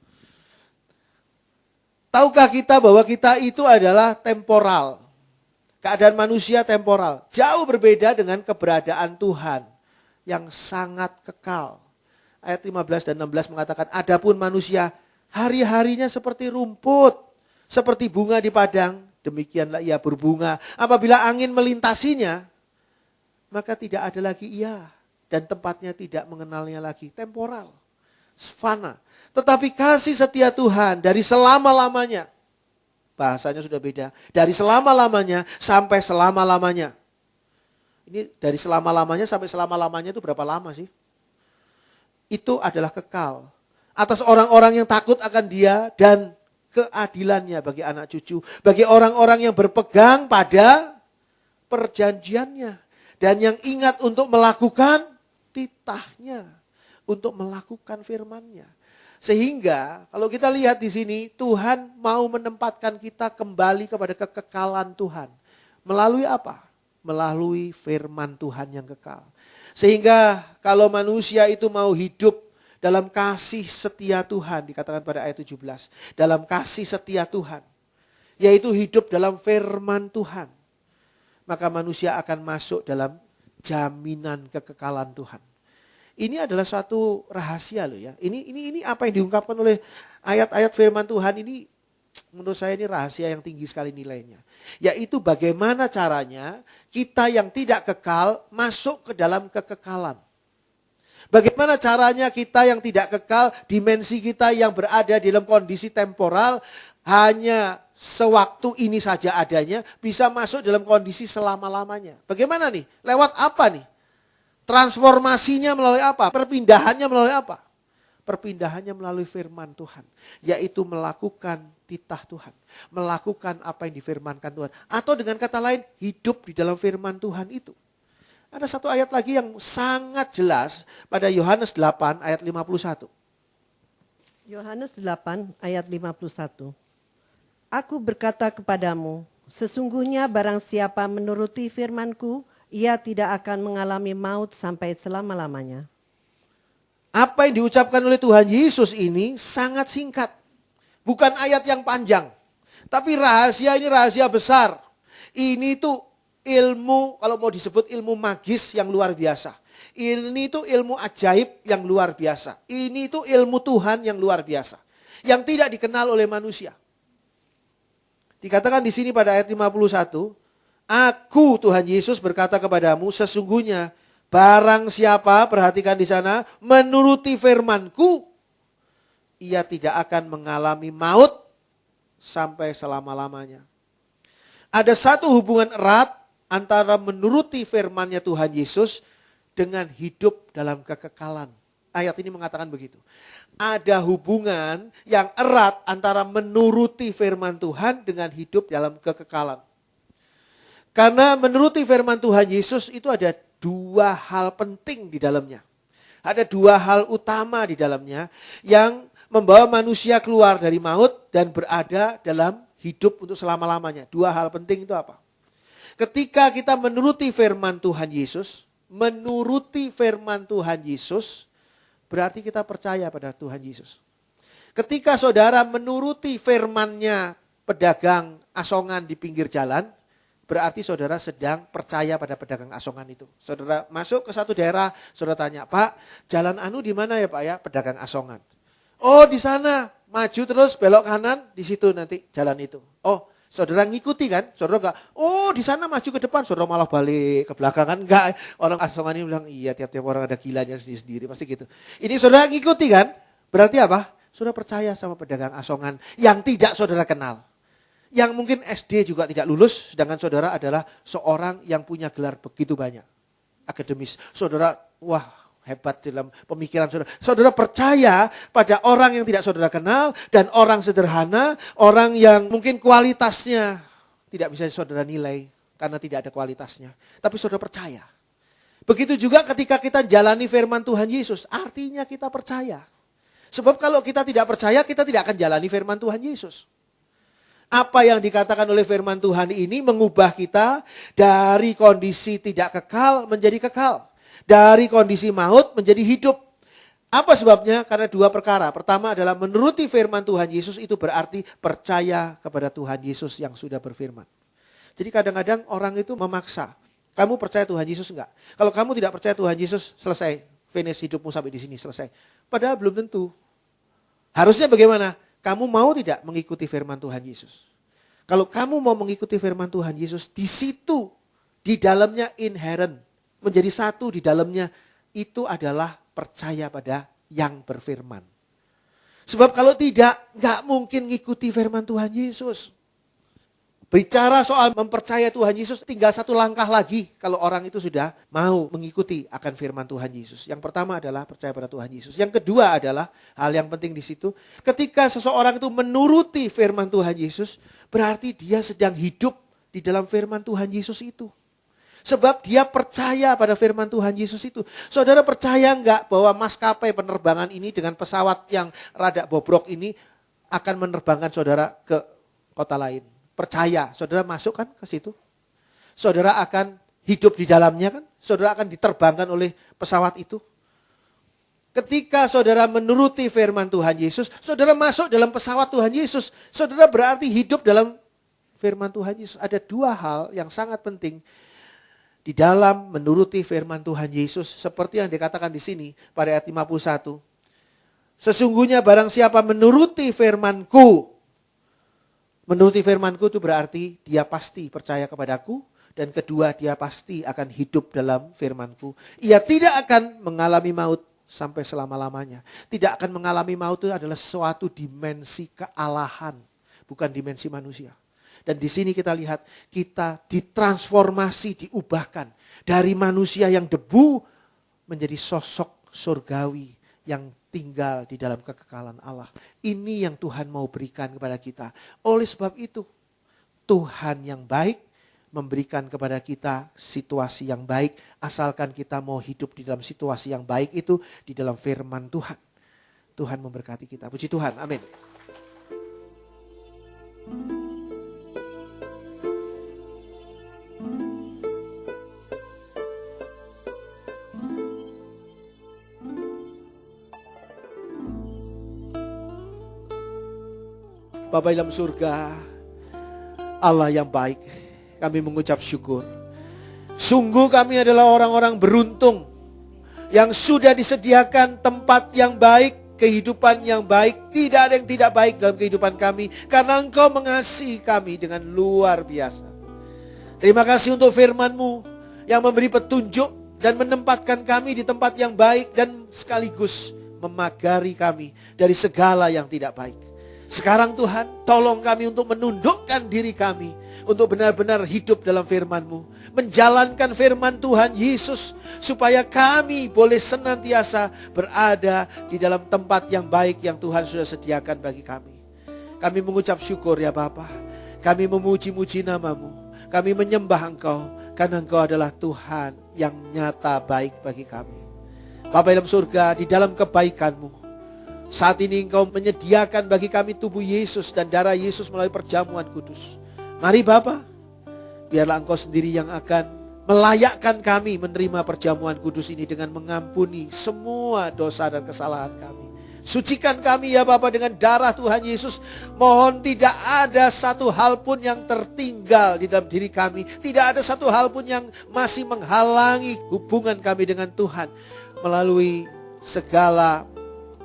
Tahukah kita bahwa kita itu adalah temporal. Keadaan manusia temporal. Jauh berbeda dengan keberadaan Tuhan yang sangat kekal. Ayat 15 dan 16 mengatakan, adapun manusia hari-harinya seperti rumput, seperti bunga di padang, demikianlah ia berbunga. Apabila angin melintasinya, maka tidak ada lagi ia. Dan tempatnya tidak mengenalnya lagi. Temporal. Fana. Tetapi kasih setia Tuhan dari selama-lamanya. Bahasanya sudah beda. Dari selama-lamanya sampai selama-lamanya. Ini dari selama-lamanya sampai selama-lamanya itu berapa lama sih? Itu adalah kekal. Atas orang-orang yang takut akan Dia dan keadilannya bagi anak cucu. Bagi orang-orang yang berpegang pada perjanjiannya. Dan yang ingat untuk melakukan titahnya. Untuk melakukan firman-Nya. Sehingga kalau kita lihat di sini Tuhan mau menempatkan kita kembali kepada kekekalan Tuhan. Melalui apa? Melalui firman Tuhan yang kekal. Sehingga kalau manusia itu mau hidup dalam kasih setia Tuhan, dikatakan pada ayat 17. Dalam kasih setia Tuhan. Yaitu hidup dalam firman Tuhan. Maka manusia akan masuk dalam jaminan kekekalan Tuhan. Ini adalah suatu rahasia loh ya. Ini apa yang diungkapkan oleh ayat-ayat firman Tuhan ini, menurut saya ini rahasia yang tinggi sekali nilainya. Yaitu bagaimana caranya kita yang tidak kekal masuk ke dalam kekekalan. Bagaimana caranya kita yang tidak kekal, dimensi kita yang berada dalam kondisi temporal, hanya sewaktu ini saja adanya, bisa masuk dalam kondisi selama-lamanya. Bagaimana nih? Lewat apa nih? Transformasinya melalui apa? Perpindahannya melalui apa? Perpindahannya melalui firman Tuhan. Yaitu melakukan titah Tuhan. Melakukan apa yang difirmankan Tuhan. Atau dengan kata lain, hidup di dalam firman Tuhan itu. Ada satu ayat lagi yang sangat jelas pada Yohanes 8 ayat 51. Yohanes 8 ayat 51. Aku berkata kepadamu, sesungguhnya barang siapa menuruti firman-Ku, ia tidak akan mengalami maut sampai selama-lamanya. Apa yang diucapkan oleh Tuhan Yesus ini sangat singkat. Bukan ayat yang panjang. Tapi rahasia ini rahasia besar. Ini tuh ilmu, kalau mau disebut ilmu magis yang luar biasa. Ini tuh ilmu ajaib yang luar biasa. Ini tuh ilmu Tuhan yang luar biasa. Yang tidak dikenal oleh manusia. Dikatakan di sini pada ayat 51. Aku Tuhan Yesus berkata kepadamu, sesungguhnya barang siapa, perhatikan di sana, menuruti firman-Ku, ia tidak akan mengalami maut sampai selama-lamanya. Ada satu hubungan erat antara menuruti firman-Nya Tuhan Yesus dengan hidup dalam kekekalan. Ayat ini mengatakan begitu. Ada hubungan yang erat antara menuruti firman Tuhan dengan hidup dalam kekekalan. Karena menuruti firman Tuhan Yesus itu ada dua hal penting di dalamnya. Ada dua hal utama di dalamnya yang membawa manusia keluar dari maut dan berada dalam hidup untuk selama-lamanya. Dua hal penting itu apa? Ketika kita menuruti firman Tuhan Yesus, berarti kita percaya pada Tuhan Yesus. Ketika saudara menuruti firman-Nya pedagang asongan di pinggir jalan, berarti saudara sedang percaya pada pedagang asongan itu. Saudara masuk ke satu daerah, saudara tanya, Pak, jalan anu di mana ya Pak ya? Pedagang asongan. Oh di sana, maju terus belok kanan, di situ nanti jalan itu. Oh saudara ngikuti kan? Saudara enggak, oh di sana maju ke depan, saudara malah balik ke belakang kan? Enggak, orang asongan ini bilang, iya tiap-tiap orang ada gilanya sendiri-sendiri, pasti gitu. Ini saudara ngikuti kan? Berarti apa? Saudara percaya sama pedagang asongan yang tidak saudara kenal. Yang mungkin SD juga tidak lulus, sedangkan saudara adalah seorang yang punya gelar begitu banyak. Akademis. Saudara, wah hebat dalam pemikiran saudara. Saudara percaya pada orang yang tidak saudara kenal dan orang sederhana, orang yang mungkin kualitasnya tidak bisa saudara nilai karena tidak ada kualitasnya. Tapi saudara percaya. Begitu juga ketika kita jalani firman Tuhan Yesus, artinya kita percaya. Sebab kalau kita tidak percaya, kita tidak akan jalani firman Tuhan Yesus. Apa yang dikatakan oleh firman Tuhan ini mengubah kita dari kondisi tidak kekal menjadi kekal. Dari kondisi maut menjadi hidup. Apa sebabnya? Karena dua perkara. Pertama adalah menuruti firman Tuhan Yesus itu berarti percaya kepada Tuhan Yesus yang sudah berfirman. Jadi kadang-kadang orang itu memaksa. Kamu percaya Tuhan Yesus enggak? Kalau kamu tidak percaya Tuhan Yesus, selesai. Finish hidupmu sampai di sini, selesai. Padahal belum tentu. Harusnya bagaimana? Kamu mau tidak mengikuti firman Tuhan Yesus? Kalau kamu mau mengikuti firman Tuhan Yesus, di situ, di dalamnya inherent, menjadi satu di dalamnya, itu adalah percaya pada yang berfirman. Sebab kalau tidak, gak mungkin mengikuti firman Tuhan Yesus. Bicara soal mempercaya Tuhan Yesus, tinggal satu langkah lagi kalau orang itu sudah mau mengikuti akan firman Tuhan Yesus. Yang pertama adalah percaya pada Tuhan Yesus. Yang kedua adalah hal yang penting di situ, ketika seseorang itu menuruti firman Tuhan Yesus, berarti dia sedang hidup di dalam firman Tuhan Yesus itu. Sebab dia percaya pada firman Tuhan Yesus itu. Saudara percaya enggak bahwa maskapai penerbangan ini dengan pesawat yang rada bobrok ini akan menerbangkan saudara ke kota lain? Percaya, saudara masuk kan ke situ. Saudara akan hidup di dalamnya kan. Saudara akan diterbangkan oleh pesawat itu. Ketika saudara menuruti firman Tuhan Yesus, saudara masuk dalam pesawat Tuhan Yesus. Saudara berarti hidup dalam firman Tuhan Yesus. Ada dua hal yang sangat penting di dalam menuruti firman Tuhan Yesus. Seperti yang dikatakan di sini pada ayat 51. Sesungguhnya barang siapa menuruti firman-Ku. Menuruti firman-Ku itu berarti dia pasti percaya kepadaku. Dan kedua, dia pasti akan hidup dalam firman-Ku. Ia tidak akan mengalami maut sampai selama-lamanya. Tidak akan mengalami maut itu adalah suatu dimensi kealahan. Bukan dimensi manusia. Dan di sini kita lihat, kita ditransformasi, diubahkan. Dari manusia yang debu menjadi sosok surgawi yang tinggal di dalam kekekalan Allah. Ini yang Tuhan mau berikan kepada kita. Oleh sebab itu, Tuhan yang baik memberikan kepada kita situasi yang baik. Asalkan kita mau hidup di dalam situasi yang baik itu, di dalam firman Tuhan. Tuhan memberkati kita. Puji Tuhan. Amin. Bapa dalam surga, Allah yang baik, kami mengucap syukur. Sungguh kami adalah orang-orang beruntung yang sudah disediakan tempat yang baik, kehidupan yang baik. Tidak ada yang tidak baik dalam kehidupan kami, karena Engkau mengasihi kami dengan luar biasa. Terima kasih untuk firman-Mu yang memberi petunjuk dan menempatkan kami di tempat yang baik dan sekaligus memagari kami dari segala yang tidak baik. Sekarang Tuhan, tolong kami untuk menundukkan diri kami, untuk benar-benar hidup dalam firman-Mu, menjalankan firman Tuhan Yesus, supaya kami boleh senantiasa berada di dalam tempat yang baik yang Tuhan sudah sediakan bagi kami. Kami mengucap syukur ya Bapa, kami memuji-muji nama-Mu, kami menyembah Engkau, karena Engkau adalah Tuhan yang nyata baik bagi kami. Bapa dalam surga, di dalam kebaikan-Mu, saat ini Engkau menyediakan bagi kami tubuh Yesus dan darah Yesus melalui perjamuan kudus. Mari Bapa, biarlah Engkau sendiri yang akan melayakkan kami menerima perjamuan kudus ini dengan mengampuni semua dosa dan kesalahan kami. Sucikan kami ya Bapa dengan darah Tuhan Yesus. Mohon tidak ada satu hal pun yang tertinggal di dalam diri kami. Tidak ada satu hal pun yang masih menghalangi hubungan kami dengan Tuhan. Melalui segala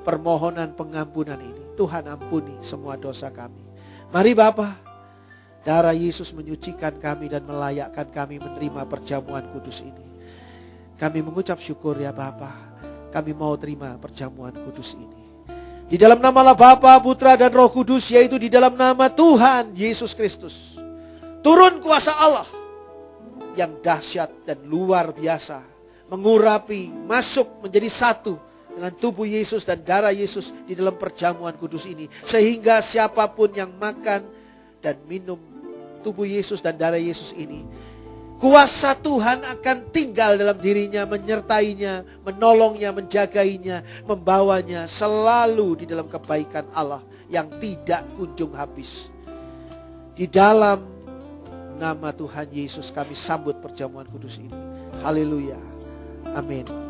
permohonan pengampunan ini, Tuhan ampuni semua dosa kami. Mari Bapa, darah Yesus menyucikan kami dan melayakkan kami menerima perjamuan kudus ini. Kami mengucap syukur ya Bapa, kami mau terima perjamuan kudus ini. Di dalam nama Allah Bapa, Putra dan Roh Kudus, yaitu di dalam nama Tuhan Yesus Kristus. Turun kuasa Allah yang dahsyat dan luar biasa, mengurapi, masuk menjadi satu dengan tubuh Yesus dan darah Yesus di dalam perjamuan kudus ini. Sehingga siapapun yang makan dan minum tubuh Yesus dan darah Yesus ini, kuasa Tuhan akan tinggal dalam dirinya, menyertainya, menolongnya, menjagainya, membawanya selalu di dalam kebaikan Allah yang tidak kunjung habis. Di dalam nama Tuhan Yesus kami sambut perjamuan kudus ini. Haleluya. Amin.